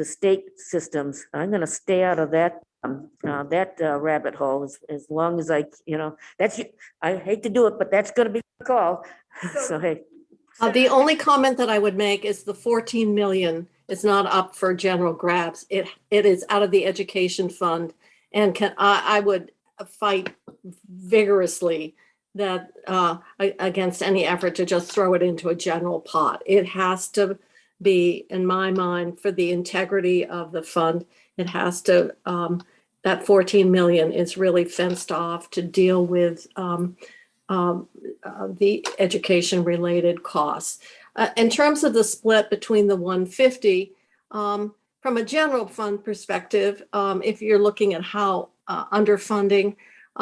[SPEAKER 4] state systems, I'm going to stay out of that that rabbit hole as long as I hate to do it, but that's gonna be the call. So, hey,
[SPEAKER 8] The only comment that I would make is the 14 million is not up for general grabs. It is out of the education fund, and I would fight vigorously that against any effort to just throw it into a general pot. It has to be, in my mind, for the integrity of the fund, it has to, that 14 million is really fenced off to deal with the education-related costs. In terms of the split between the 150, from a general fund perspective, if you're looking at how underfunding,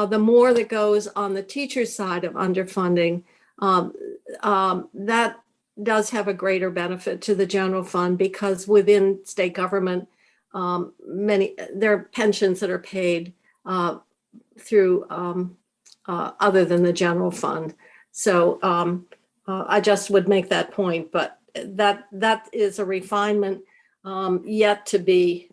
[SPEAKER 8] the more that goes on the teacher side of underfunding, that does have a greater benefit to the general fund, because within state government, there are pensions that are paid through other than the general fund. So I just would make that point, but that is a refinement yet to be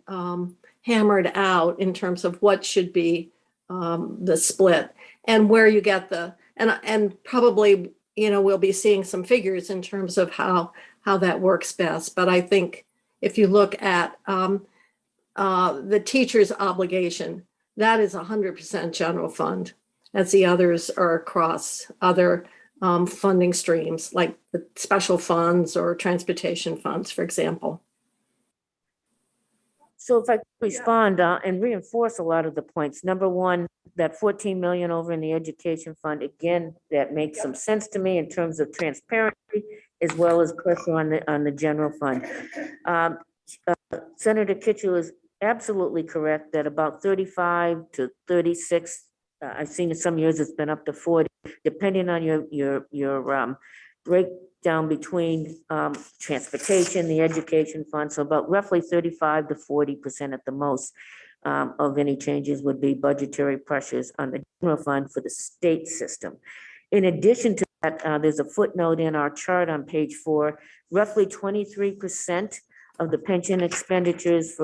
[SPEAKER 8] hammered out in terms of what should be the split and where you get and probably, we'll be seeing some figures in terms of how that works best. But I think if you look at the teacher's obligation, that is 100% general fund, as the others are across other funding streams, like the special funds or transportation funds, for example.
[SPEAKER 4] so if I could respond and reinforce a lot of the points. Number one, that 14 million over in the education fund, again, that makes some sense to me in terms of transparency as well as pressure on the general fund. Senator Kitchell is absolutely correct that about 35 to 36, I've seen in some years it's been up to 40, depending on your breakdown between transportation, the education fund. So about roughly 35 to 40% at the most of any changes would be budgetary pressures on the general fund for the state system. In addition to that, there's a footnote in our chart on page 4, roughly 23% of the pension expenditures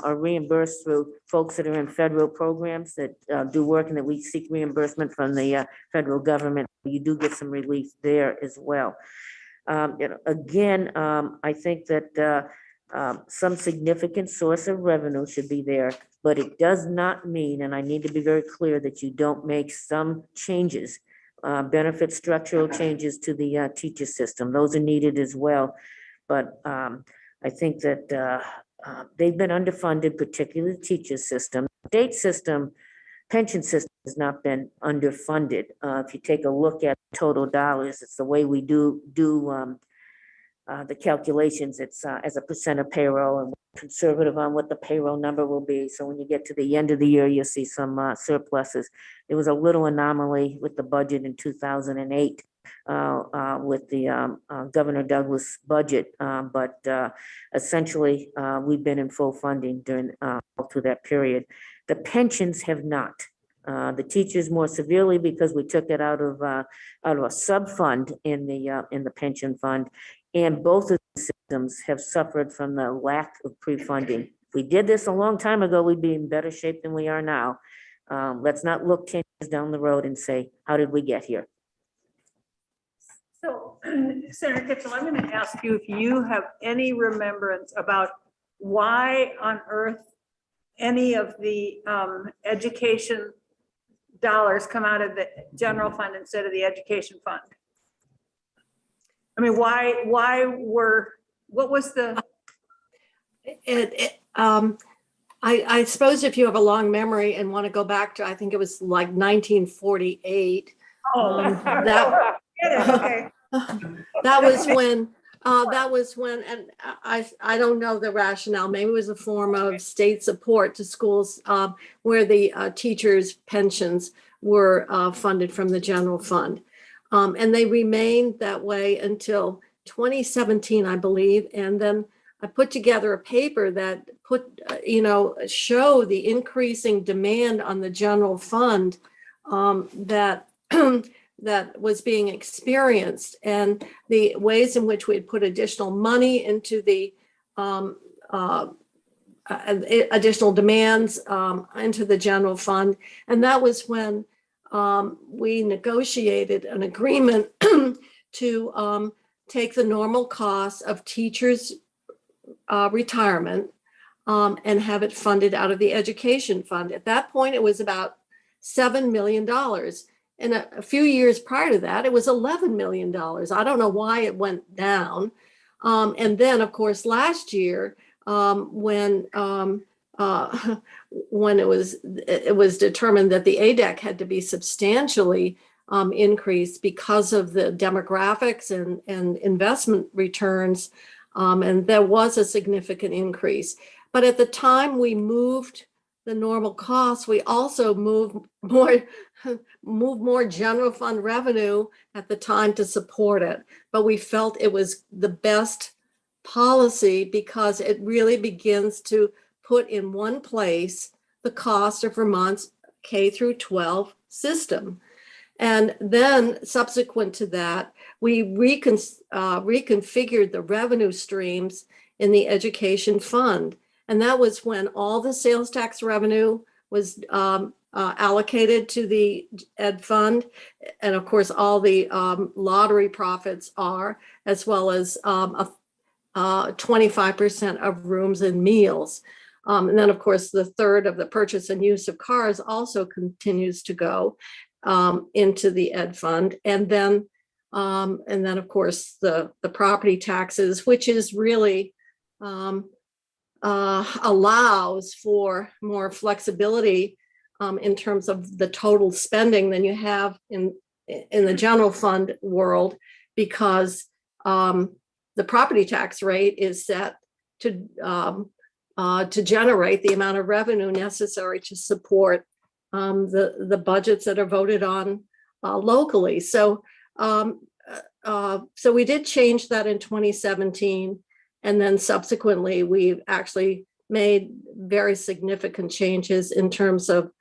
[SPEAKER 4] are reimbursed through folks that are in federal programs that do work, and that we seek reimbursement from the federal government. You do get some relief there as well. Again, I think that some significant source of revenue should be there, but it does not mean, and I need to be very clear, that you don't make some changes, benefit structural changes to the teacher system. Those are needed as well. But I think that they've been underfunded, particularly the teacher system. State system, pension system has not been underfunded. If you take a look at total dollars, it's the way we do the calculations. It's as a percent of payroll, and we're conservative on what the payroll number will be. So when you get to the end of the year, you'll see some surpluses. There was a little anomaly with the budget in 2008. With the Governor Douglas budget, but essentially we've been in full funding during through that period. The pensions have not. The teachers more severely, because we took it out of a sub fund in the pension fund, and both of the systems have suffered from the lack of pre-funding. If we did this a long time ago, we'd be in better shape than we are now. Let's not look 10 years down the road and say, how did we get here?
[SPEAKER 1] So, Senator Kitchell, I'm going to ask you if you have any remembrance about why on earth any of the education dollars come out of the general fund instead of the education fund. I mean, what was the?
[SPEAKER 8] I suppose if you have a long memory and want to go back to, I think it was like 1948.
[SPEAKER 1] Okay.
[SPEAKER 8] That was when, and I don't know the rationale, maybe it was a form of state support to schools where the teachers' pensions were funded from the general fund. And they remained that way until 2017, I believe. And then I put together a paper that show the increasing demand on the general fund that that was being experienced, and the ways in which we had put additional money into the additional demands into the general fund. And that was when we negotiated an agreement to take the normal cost of teachers' retirement and have it funded out of the education fund. At that point, it was about $7 million. And a few years prior to that, it was $11 million. I don't know why it went down. And then, of course, last year, when it was determined that the ADEC had to be substantially increased because of the demographics and investment returns, and there was a significant increase. But at the time we moved the normal costs, we also moved more general fund revenue at the time to support it. But we felt it was the best policy because it really begins to put in one place the cost of Vermont's K through 12 system. And then subsequent to that, we reconfigured the revenue streams in the education fund. And that was when all the sales tax revenue was allocated to the ed fund. And of course, all the lottery profits are, as well as 25% of rooms and meals. And then, of course, the third of the purchase and use of cars also continues to go into the ed fund. And then, of course, the property taxes, which is really allows for more flexibility in terms of the total spending than you have in the general fund world, because the property tax rate is set to generate the amount of revenue necessary to support the budgets that are voted on locally. So we did change that in 2017. And then subsequently, we've actually made very significant changes in terms of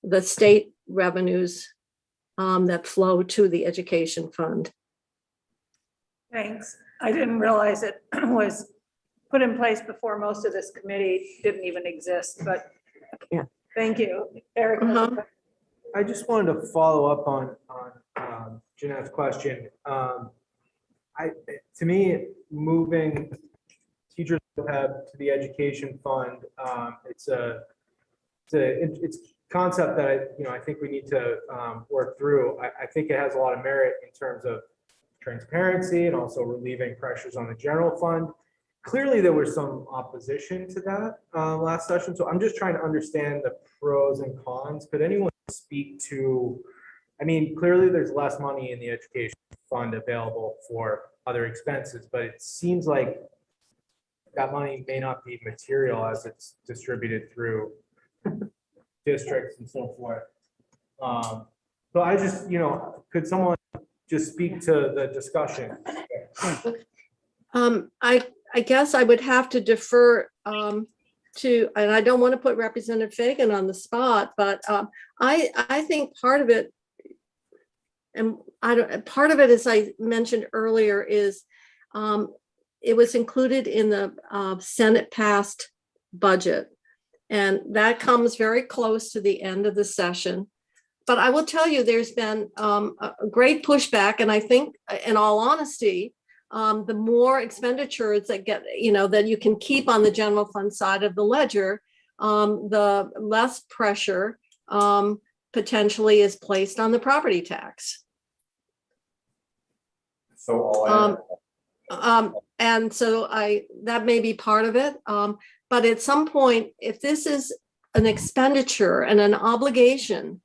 [SPEAKER 8] the state revenues that flow to the education fund.
[SPEAKER 1] Thanks. I didn't realize it was put in place before most of this committee didn't even exist, but
[SPEAKER 4] Yeah.
[SPEAKER 1] thank you, Eric.
[SPEAKER 5] I just wanted to follow up on Jeanette's question. To me, moving teachers to the education fund, it's a concept that I think we need to work through. I think it has a lot of merit in terms of transparency and also relieving pressures on the general fund. Clearly, there was some opposition to that last session, so I'm just trying to understand the pros and cons. Could anyone speak to, clearly there's less money in the education fund available for other expenses, but it seems like that money may not be material as it's distributed through districts and so forth. So I just, could someone just speak to the discussion?
[SPEAKER 8] I guess I would have to defer to, and I don't want to put Representative Fagan on the spot, but I think part of it, and part of it, as I mentioned earlier, is it was included in the Senate passed budget, and that comes very close to the end of the session. But I will tell you, there's been a great pushback, and I think, in all honesty, the more expenditures that get, that you can keep on the general fund side of the ledger, the less pressure potentially is placed on the property tax.
[SPEAKER 9] So
[SPEAKER 8] and so that may be part of it. But at some point, if this is an expenditure and an obligation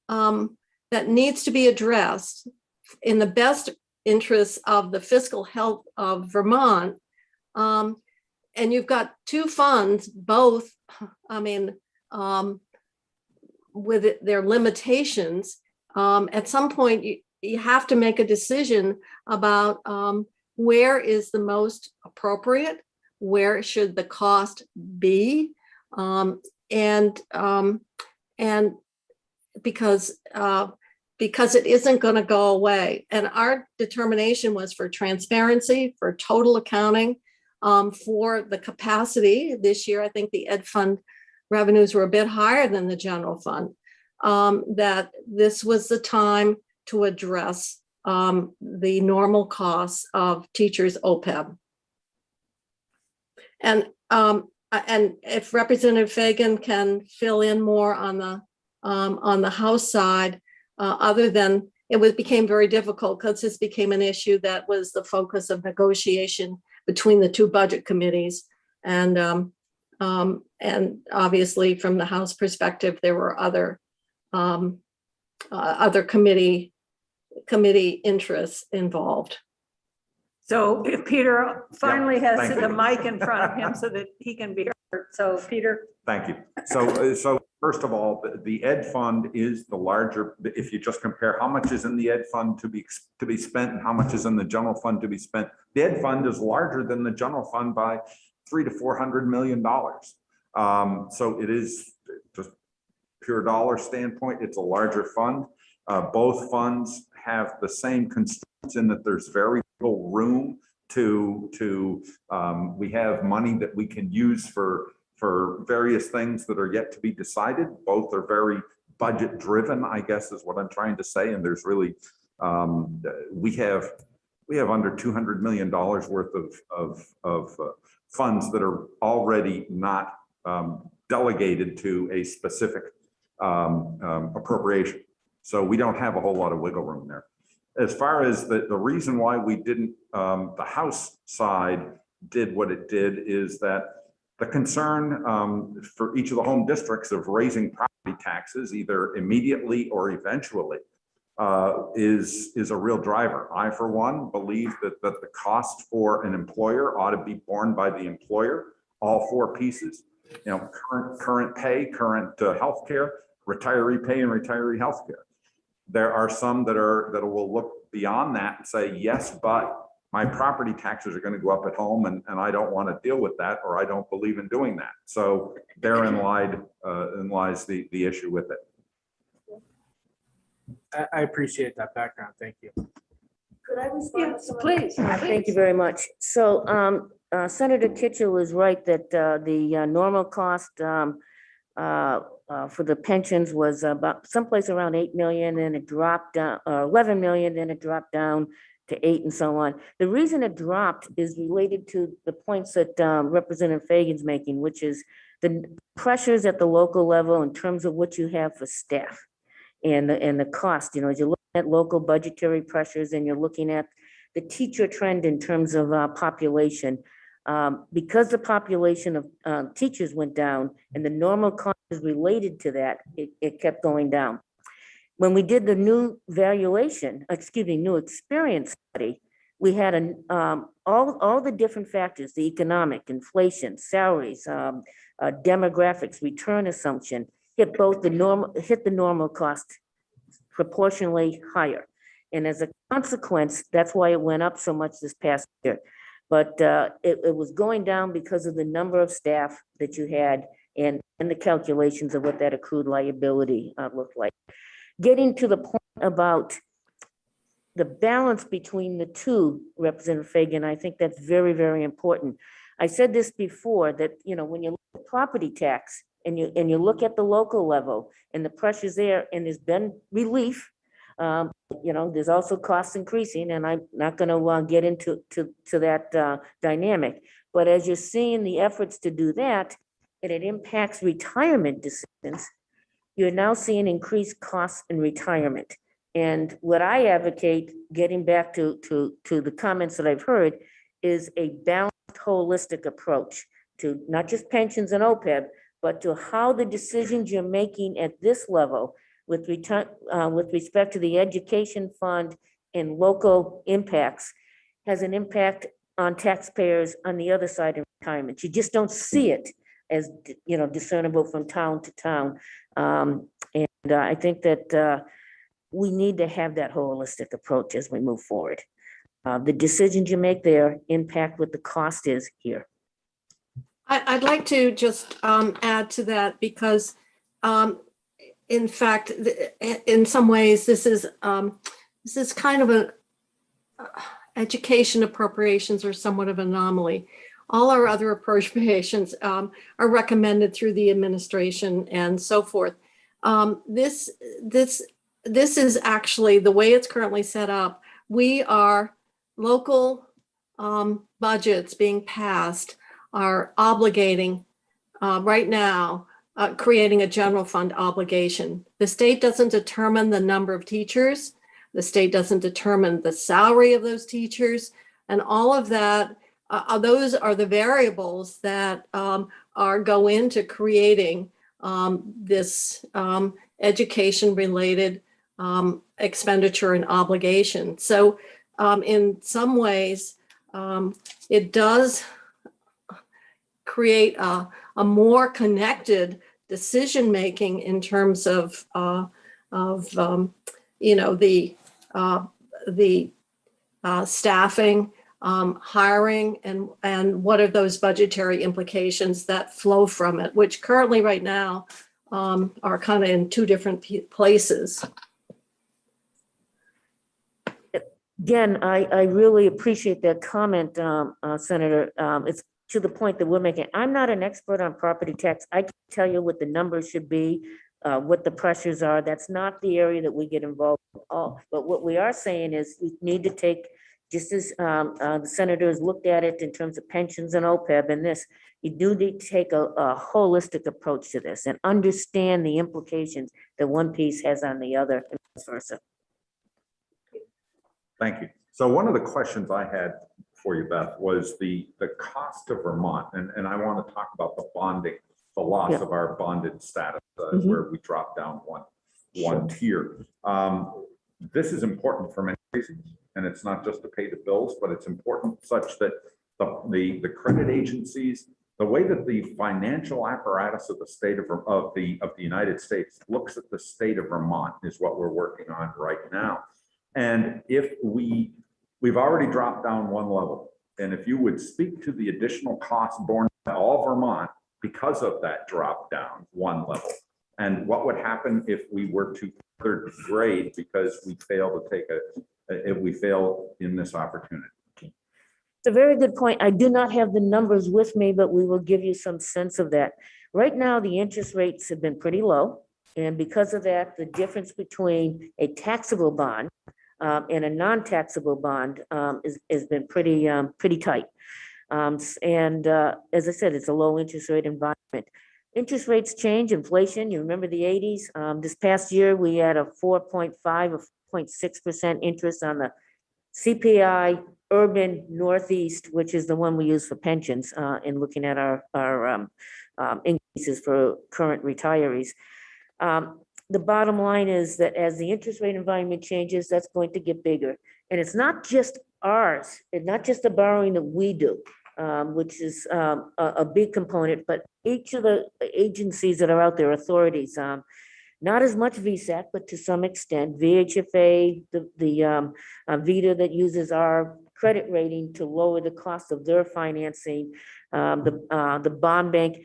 [SPEAKER 8] that needs to be addressed in the best interests of the fiscal health of Vermont, and you've got two funds, both, with their limitations, at some point you have to make a decision about where is the most appropriate, where should the cost be, and because it isn't going to go away. And our determination was for transparency, for total accounting, for the capacity. This year, I think the ed fund revenues were a bit higher than the general fund. That this was the time to address the normal costs of teachers' OPEB. And if Representative Fagan can fill in more on the House side, other than became very difficult because this became an issue that was the focus of negotiation between the two budget committees. And obviously from the House perspective, there were other committee interests involved.
[SPEAKER 1] So if Peter finally has
[SPEAKER 9] thank
[SPEAKER 1] the
[SPEAKER 9] you.
[SPEAKER 1] mic in front of him so that he can be heard. So Peter.
[SPEAKER 9] Thank you. So first of all, the ed fund is the larger, if you just compare how much is in the ed fund to be spent and how much is in the general fund to be spent, the ed fund is larger than the general fund by $300 to $400 million. So it is just pure dollar standpoint, it's a larger fund. Both funds have the same constraints in that there's very little room we have money that we can use for various things that are yet to be decided. Both are very budget driven, I guess is what I'm trying to say. And there's really, we have under $200 million worth of funds that are already not delegated to a specific appropriation. So we don't have a whole lot of wiggle room there. As far as the reason why we didn't, the House side did what it did is that the concern for each of the home districts of raising property taxes, either immediately or eventually, is a real driver. I, for one, believe that the cost for an employer ought to be borne by the employer, all four pieces. You know, current pay, current healthcare, retiree pay, and retiree healthcare. There are some that will look beyond that and say, yes, but my property taxes are going to go up at home and I don't want to deal with that, or I don't believe in doing that. So therein lies the issue with it.
[SPEAKER 5] I appreciate that background. Thank you.
[SPEAKER 4] Could I respond?
[SPEAKER 1] Yes, please.
[SPEAKER 4] Thank you very much. So Senator Kitchell is right that the normal cost for the pensions was about someplace around 8 million, and it dropped down, 11 million, then it dropped down to 8 and so on. The reason it dropped is related to the points that Representative Fagan's making, which is the pressures at the local level in terms of what you have for staff and the cost. You know, as you're looking at local budgetary pressures and you're looking at the teacher trend in terms of population, because the population of teachers went down and the normal costs related to that, it kept going down. When we did the new new experience study, we had all the different factors, the economic, inflation, salaries, demographics, return assumption, hit the normal cost proportionally higher. And as a consequence, that's why it went up so much this past year. But it was going down because of the number of staff that you had and the calculations of what that accrued liability looked like. Getting to the point about the balance between the two, Representative Fagan, I think that's very, very important. I said this before that, you know, when you look at property tax and you look at the local level and the pressures there, and there's been relief, you know, there's also costs increasing, and I'm not going to get into that dynamic. But as you're seeing the efforts to do that, and it impacts retirement decisions, you're now seeing increased costs in retirement. And what I advocate, getting back to the comments that I've heard, is a balanced, holistic approach to not just pensions and OPEB, but to how the decisions you're making at this level with respect to the education fund and local impacts has an impact on taxpayers on the other side of retirement. You just don't see it as, you know, discernible from town to town. And I think that we need to have that holistic approach as we move forward. The decisions you make there impact what the cost is here.
[SPEAKER 8] I'd like to just add to that because, in fact, in some ways, this is kind of an education appropriations are somewhat of an anomaly. all our other appropriations are recommended through the administration and so forth. This is actually the way it's currently set up. We are local budgets being passed are obligating right now, creating a general fund obligation. The state doesn't determine the number of teachers. The state doesn't determine the salary of those teachers. And all of that, those are the variables that go into creating this education-related expenditure and obligation. So in some ways, it does create a more connected decision-making in terms of the staffing, hiring, and what are those budgetary implications that flow from it, which currently right now are kind of in two different places.
[SPEAKER 4] Again, I really appreciate that comment, Senator. It's to the point that we're making. I'm not an expert on property tax. I can tell you what the numbers should be, what the pressures are. That's not the area that we get involved in. But what we are saying is we need to take, just as the senators looked at it in terms of pensions and OPEB and this, you do need to take a holistic approach to this and understand the implications that one piece has on the other and vice versa.
[SPEAKER 9] Thank you. So one of the questions I had for you, Beth, was the cost of Vermont. And I want to talk about the bonding, the loss of our bonded status, where we dropped down one tier. This is important for many reasons. And it's not just to pay the bills, but it's important such that the credit agencies, the way that the financial apparatus of the state of the United States looks at the state of Vermont is what we're working on right now. And if we've already dropped down one level, and if you would speak to the additional costs borne by all Vermont because of that drop down one level, and what would happen if we were to further degrade because we fail to take if we fail in this opportunity.
[SPEAKER 4] It's a very good point. I do not have the numbers with me, but we will give you some sense of that. Right now, the interest rates have been pretty low. And because of that, the difference between a taxable bond and a non-taxable bond has been pretty tight. As I said, it's a low interest rate environment. Interest rates change, inflation, you remember the 80s. This past year, we had a 4.5 or 0.6% interest on the CPI urban Northeast, which is the one we use for pensions in looking at our increases for current retirees. The bottom line is that as the interest rate environment changes, that's going to get bigger. And it's not just ours, it's not just the borrowing that we do, which is a big component, but each of the agencies that are out there, authorities, not as much VSAC, but to some extent, VHFA, the VITA that uses our credit rating to lower the cost of their financing, the bond bank,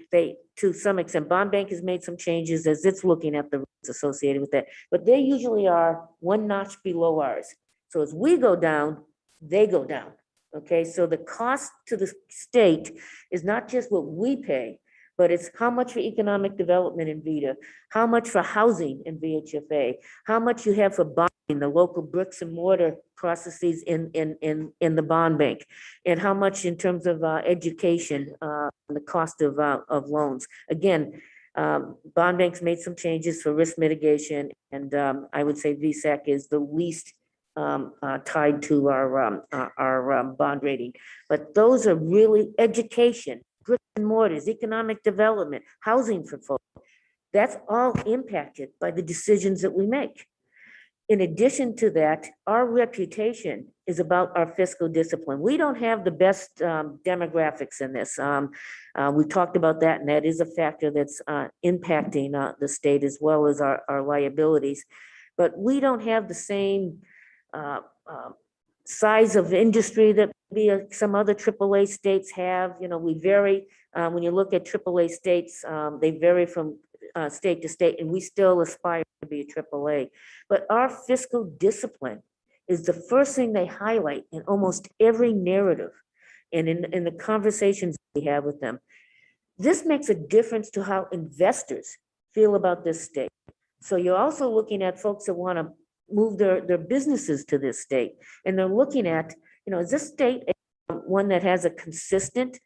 [SPEAKER 4] to some extent, bond bank has made some changes as it's looking at the risks associated with that, but they usually are one notch below ours. So as we go down, they go down. Okay, so the cost to the state is not just what we pay, but it's how much for economic development in VITA, how much for housing in VHFA, how much you have for bonding, the local bricks and mortar processes in the bond bank, and how much in terms of education, the cost of loans. Again, bond banks made some changes for risk mitigation, and I would say VSAC is the least tied to our bond rating. But those are really education, bricks and mortars, economic development, housing for folks. That's all impacted by the decisions that we make. In addition to that, our reputation is about our fiscal discipline. We don't have the best demographics in this. We talked about that, and that is a factor that's impacting the state as well as our liabilities. But we don't have the same size of industry that some other AAA states have. You know, we vary. When you look at AAA states, they vary from state to state, and we still aspire to be a AAA. But our fiscal discipline is the first thing they highlight in almost every narrative. and in the conversations we have with them, this makes a difference to how investors feel about this state. So you're also looking at folks that want to move their businesses to this state. And they're looking at, is this state one that has a consistent,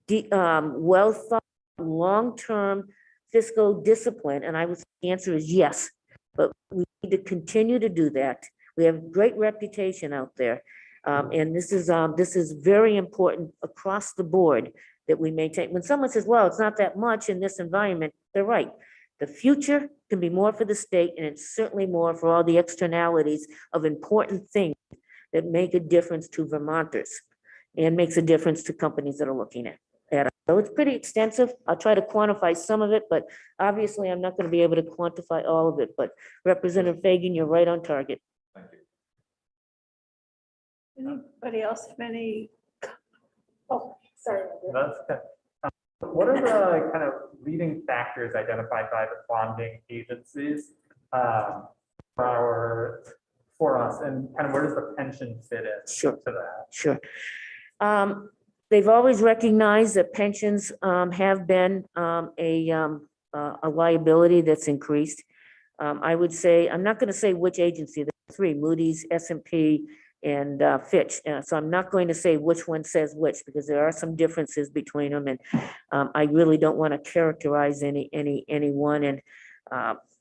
[SPEAKER 4] well thought, long-term fiscal discipline? And I would say the answer is yes, but we need to continue to do that. We have a great reputation out there. And this is very important across the board that we maintain. When someone says, well, it's not that much in this environment, they're right. The future can be more for the state, and it's certainly more for all the externalities of important things that make a difference to Vermonters and makes a difference to companies that are looking at it. So it's pretty extensive. I'll try to quantify some of it, but obviously I'm not going to be able to quantify all of it. But Representative Fagan, you're right on target.
[SPEAKER 9] Thank you.
[SPEAKER 1] Anybody else have any? Oh, sorry.
[SPEAKER 6] That's okay. What are the kind of leading factors identified by the bonding agencies for us, and kind of where does the pension fit in
[SPEAKER 4] Sure.
[SPEAKER 6] to that?
[SPEAKER 4] Sure. They've always recognized that pensions have been a liability that's increased. I would say, I'm not going to say which agency, there are three, Moody's, S&P, and Fitch. So I'm not going to say which one says which, because there are some differences between them, and I really don't want to characterize any one and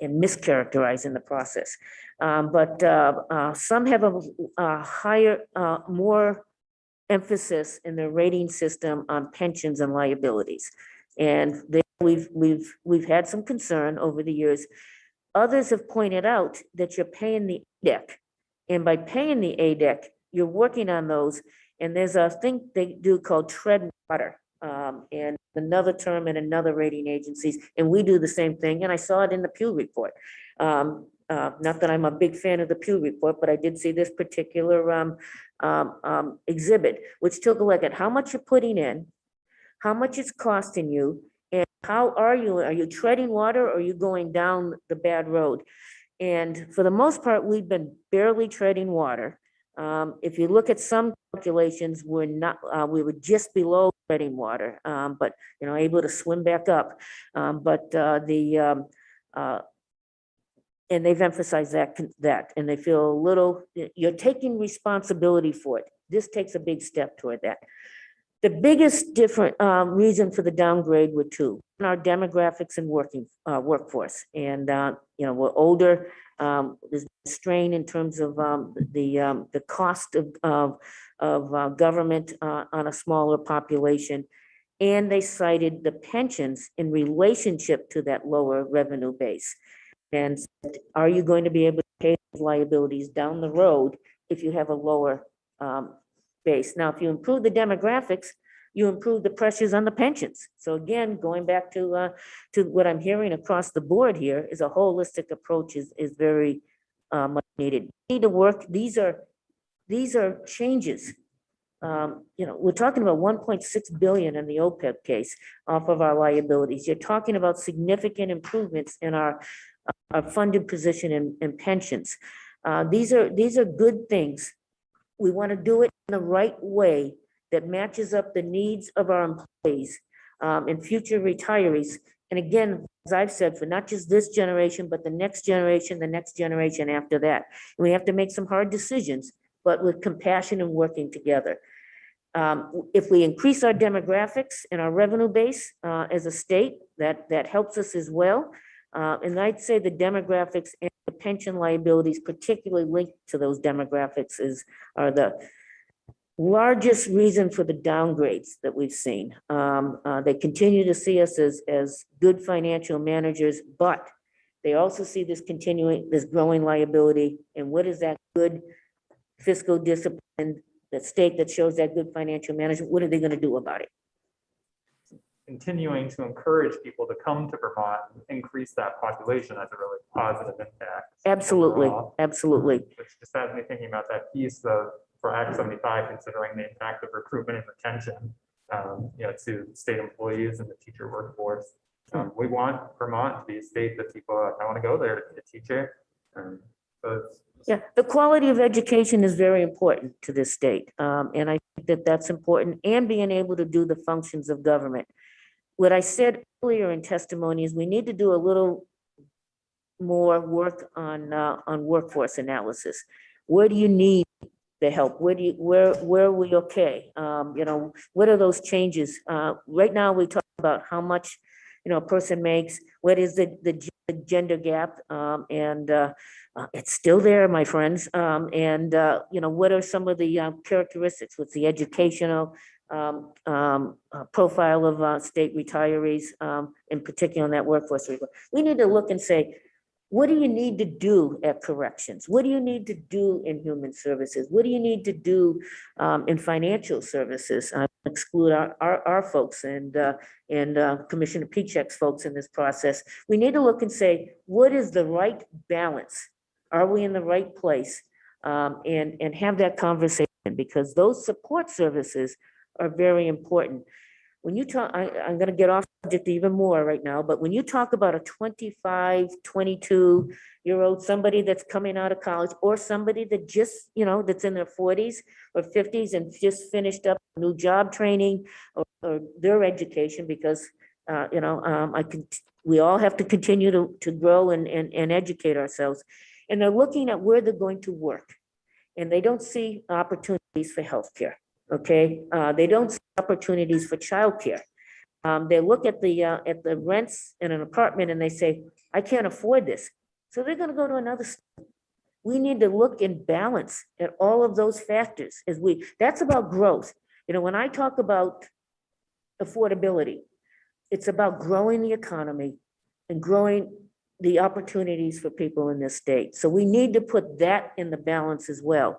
[SPEAKER 4] mischaracterize in the process. But some have a higher, more emphasis in their rating system on pensions and liabilities, and we've had some concern over the years. Others have pointed out that you're paying the ADEC. And by paying the ADEC, you're working on those. And there's a thing they do called tread water, and another term in another rating agencies. And we do the same thing. And I saw it in the Pew report. Not that I'm a big fan of the Pew report, but I did see this particular exhibit, which took a look at how much you're putting in, how much it's costing you, and how are you treading water, or are you going down the bad road? And for the most part, we've been barely treading water. If you look at some calculations, we were just below treading water, but able to swim back up. And they've emphasized that, and they feel a little, you're taking responsibility for it. This takes a big step toward that. The biggest different reason for the downgrade were two: our demographics and workforce. And we're older. There's strain in terms of the cost of government on a smaller population. And they cited the pensions in relationship to that lower revenue base. And said, are you going to be able to pay those liabilities down the road if you have a lower base? Now, if you improve the demographics, you improve the pressures on the pensions. So again, going back to what I'm hearing across the board here is a holistic approach is very much needed. We need to work. These are changes. We're talking about 1.6 billion in the OPEB case off of our liabilities. You're talking about significant improvements in our funded position in pensions. These are good things. We want to do it in the right way that matches up the needs of our employees and future retirees. And again, as I've said, for not just this generation, but the next generation after that. And we have to make some hard decisions, but with compassion and working together. If we increase our demographics and our revenue base as a state, that helps us as well. And I'd say the demographics and the pension liabilities, particularly linked to those demographics, are the largest reason for the downgrades that we've seen. They continue to see us as good financial managers, but they also see this growing liability. And what is that good fiscal discipline, that state that shows that good financial management? What are they going to do about it?
[SPEAKER 6] Continuing to encourage people to come to Vermont and increase that population has a really positive impact.
[SPEAKER 4] Absolutely,
[SPEAKER 6] overall.
[SPEAKER 4] absolutely.
[SPEAKER 6] Which just has me thinking about that piece for Act 75, considering the impact of recruitment and retention, to state employees and the teacher workforce. We want Vermont to be a state that people want to go there to teach it. So
[SPEAKER 4] Yeah, the quality of education is very important to this state. And I think that that's important, and being able to do the functions of government. What I said earlier in testimony is we need to do a little more work on workforce analysis. Where do you need the help? Where are we okay? What are those changes? Right now, we talk about how much, a person makes, what is the gender gap? And it's still there, my friends. What are some of the characteristics with the educational profile of state retirees, in particular in that workforce? We need to look and say, what do you need to do at corrections? What do you need to do in human services? What do you need to do in financial services? Exclude our folks and Commissioner Pichek's folks in this process. We need to look and say, what is the right balance? Are we in the right place? And have that conversation, because those support services are very important. When you talk, I'm going to get off subject even more right now, but when you talk about a 25, 22-year-old, somebody that's coming out of college, or somebody that just, that's in their 40s or 50s and just finished up new job training or their education, because, we all have to continue to grow and educate ourselves. And they're looking at where they're going to work, and they don't see opportunities for healthcare. Okay, they don't see opportunities for childcare. They look at the rents in an apartment and they say, I can't afford this. So they're going to go to another state. We need to look and balance at all of those factors that's about growth. When I talk about affordability, it's about growing the economy and growing the opportunities for people in this state. So we need to put that in the balance as well.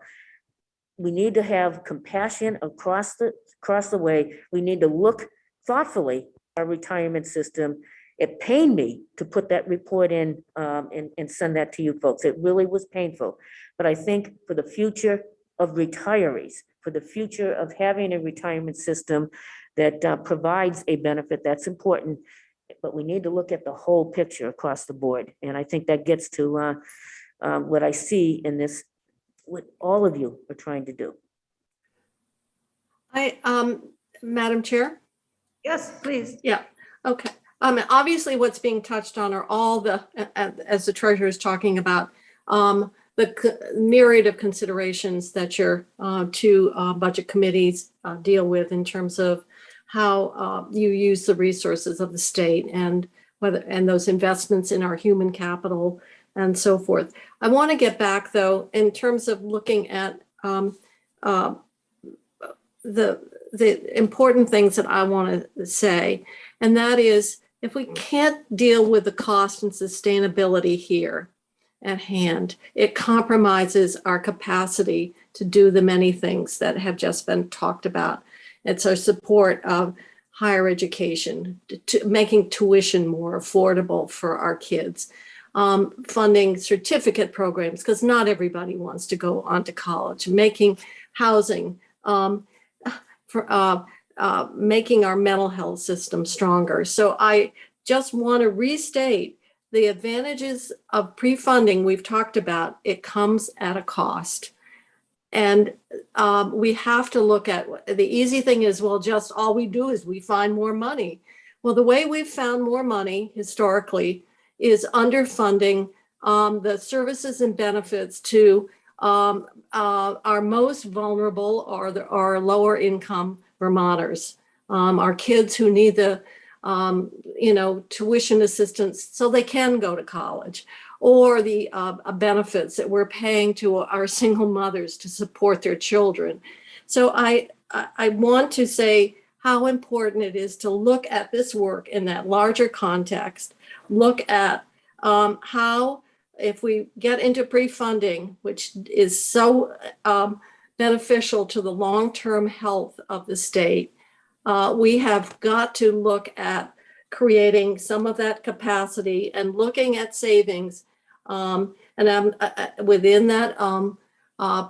[SPEAKER 4] We need to have compassion across the way. We need to look thoughtfully at our retirement system. It pained me to put that report in and send that to you folks. It really was painful. But I think for the future of retirees, for the future of having a retirement system that provides a benefit, that's important. But we need to look at the whole picture across the board. And I think that gets to what I see in this, what all of you are trying to do.
[SPEAKER 8] Madam Chair?
[SPEAKER 1] Yes, please.
[SPEAKER 8] Yeah, okay. Obviously, what's being touched on are all as the treasurer is talking about, the myriad of considerations that your two budget committees deal with in terms of how you use the resources of the state and those investments in our human capital and so forth. I want to get back, though, in terms of looking at the important things that I want to say, and that is, if we can't deal with the cost and sustainability here at hand, it compromises our capacity to do the many things that have just been talked about. It's our support of higher education, making tuition more affordable for our kids, funding certificate programs, because not everybody wants to go on to college, making housing, making our mental health system stronger. So I just want to restate the advantages of pre-funding we've talked about. It comes at a cost. And we have to look at, the easy thing is, well, just all we do is we find more money. Well, the way we've found more money historically is underfunding the services and benefits to our most vulnerable or our lower income Vermonters, our kids who need the tuition assistance so they can go to college, or the benefits that we're paying to our single mothers to support their children. So I want to say how important it is to look at this work in that larger context, look at how, if we get into pre-funding, which is so beneficial to the long-term health of the state, we have got to look at creating some of that capacity and looking at savings. And within that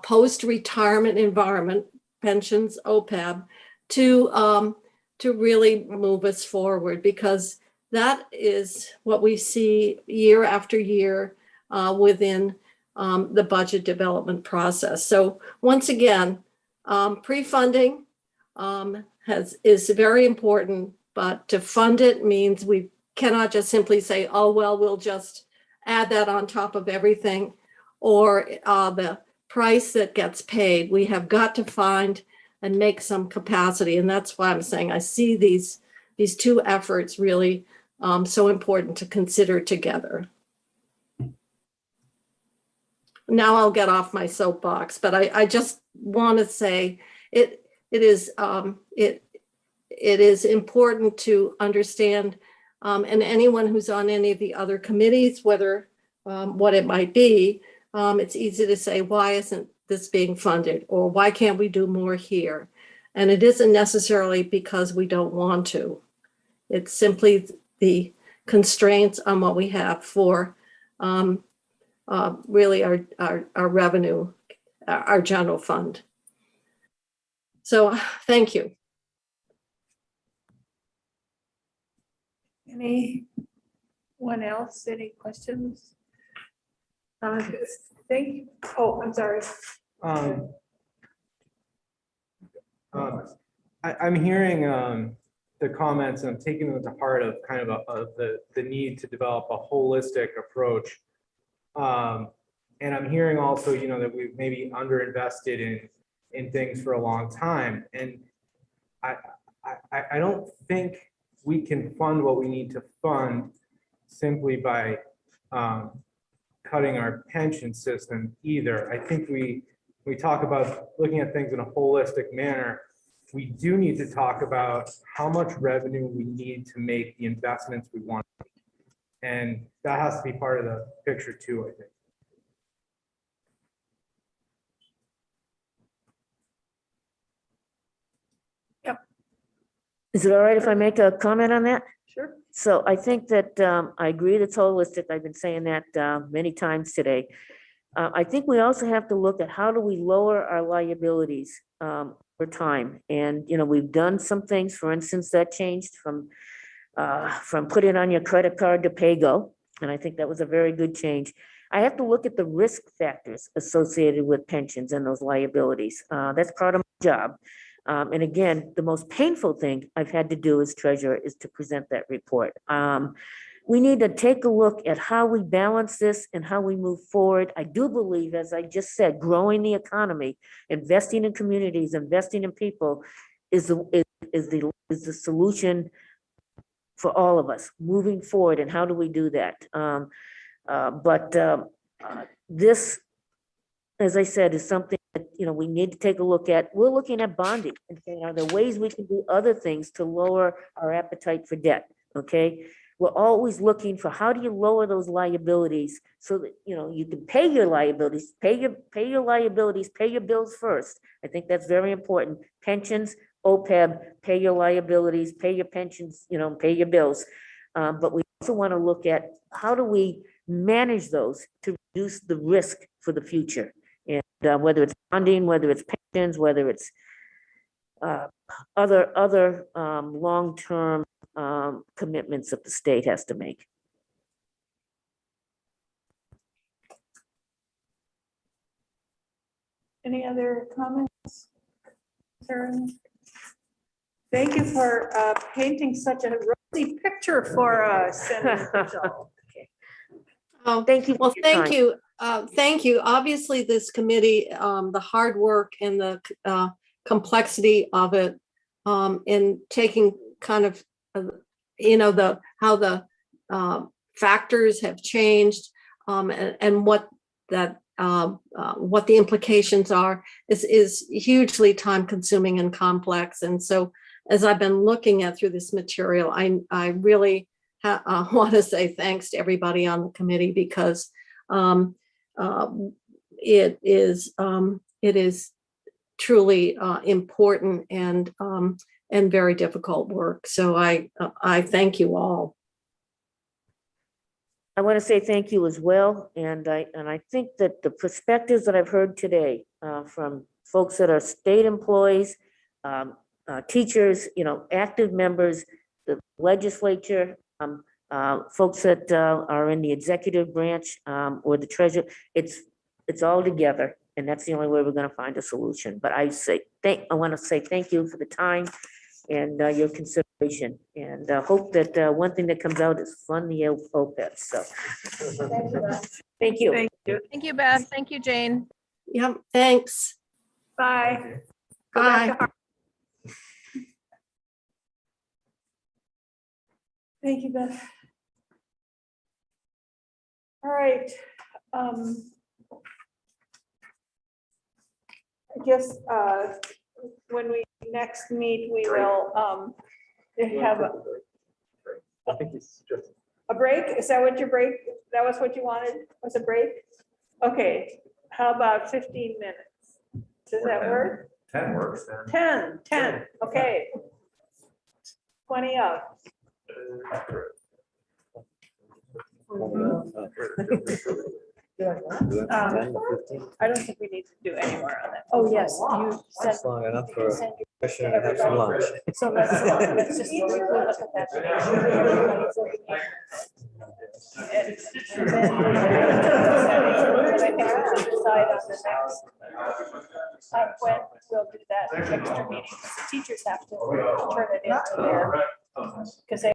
[SPEAKER 8] post-retirement environment, pensions, OPEB, to really move us forward, because that is what we see year after year within the budget development process. So once again, pre-funding is very important, but to fund it means we cannot just simply say, oh, well, we'll just add that on top of everything, or the price that gets paid. We have got to find and make some capacity. And that's why I'm saying I see these two efforts really so important to consider together. Now I'll get off my soapbox, but I just want to say it is important to understand, and anyone who's on any of the other committees, whether what it might be, it's easy to say, why isn't this being funded, or why can't we do more here? And it isn't necessarily because we don't want to. It's simply the constraints on what we have for really our revenue, our general fund. So thank you.
[SPEAKER 1] Anyone else? Any questions? Thank you. Oh, I'm sorry.
[SPEAKER 5] I'm hearing the comments, and I'm taking them to heart of kind of the need to develop a holistic approach. And I'm hearing also, that we've maybe underinvested in things for a long time. And I don't think we can fund what we need to fund simply by cutting our pension system either. I think we talk about looking at things in a holistic manner. We do need to talk about how much revenue we need to make the investments we want. And that has to be part of the picture too, I think.
[SPEAKER 4] Is it all right if I make a comment on that?
[SPEAKER 1] Sure.
[SPEAKER 4] So I think that I agree that's holistic. I've been saying that many times today. I think we also have to look at how do we lower our liabilities over time. And, we've done some things, for instance, that changed from put it on your credit card to pay-go. And I think that was a very good change. I have to look at the risk factors associated with pensions and those liabilities. That's part of my job. And again, the most painful thing I've had to do as treasurer is to present that report. We need to take a look at how we balance this and how we move forward. I do believe, as I just said, growing the economy, investing in communities, investing in people is the solution for all of us moving forward. And how do we do that? This, as I said, is something that, we need to take a look at. We're looking at bonding and saying, are there ways we can do other things to lower our appetite for debt? Okay. We're always looking for how do you lower those liabilities so that, you can pay your liabilities, pay your liabilities, pay your bills first. I think that's very important. Pensions, OPEB, pay your liabilities, pay your pensions, pay your bills. But we also want to look at how do we manage those to reduce the risk for the future. And whether it's funding, whether it's pensions, whether it's other long-term commitments that the state has to make.
[SPEAKER 1] Any other comments? Karen? Thank you for painting such a rosy picture for us.
[SPEAKER 8] Oh,
[SPEAKER 4] Thank you.
[SPEAKER 8] well, thank you. Thank you. Obviously, this committee, the hard work and the complexity of it in taking kind of, how the factors have changed and what the implications are is hugely time consuming and complex. And so as I've been looking at through this material, I really want to say thanks to everybody on the committee because it is truly important and very difficult work. So I thank you all.
[SPEAKER 4] I want to say thank you as well. And I think that the perspectives that I've heard today from folks that are state employees, teachers, active members, the legislature, folks that are in the executive branch or the treasurer, it's it's all together, and that's the only way we're gonna find a solution. But I want to say thank you for the time and your consideration, and hope that one thing that comes out is fund the OPEB, so. Thank you.
[SPEAKER 1] Thank you.
[SPEAKER 11] Thank you, Beth. Thank you, Jane.
[SPEAKER 8] Yep, thanks.
[SPEAKER 1] Bye. Go back to
[SPEAKER 8] Bye.
[SPEAKER 1] Har- Thank you, Beth. All right. I guess when we next meet, we will have
[SPEAKER 6] I think he's just.
[SPEAKER 1] a break. Is that what your break? That was what you wanted? Was a break? Okay. How about 15 minutes? Does that work?
[SPEAKER 9] 10 works.
[SPEAKER 1] 10, okay. 20 up. I don't think we need to do any more on that. Oh, yes, you said.
[SPEAKER 3] That's long enough for a
[SPEAKER 1] send your-
[SPEAKER 3] question and have some lunch.
[SPEAKER 1] So let's just, we'll look at that. And then I think we'll decide on the next, when we'll do that extra meeting, because the teachers have to turn it into their, because they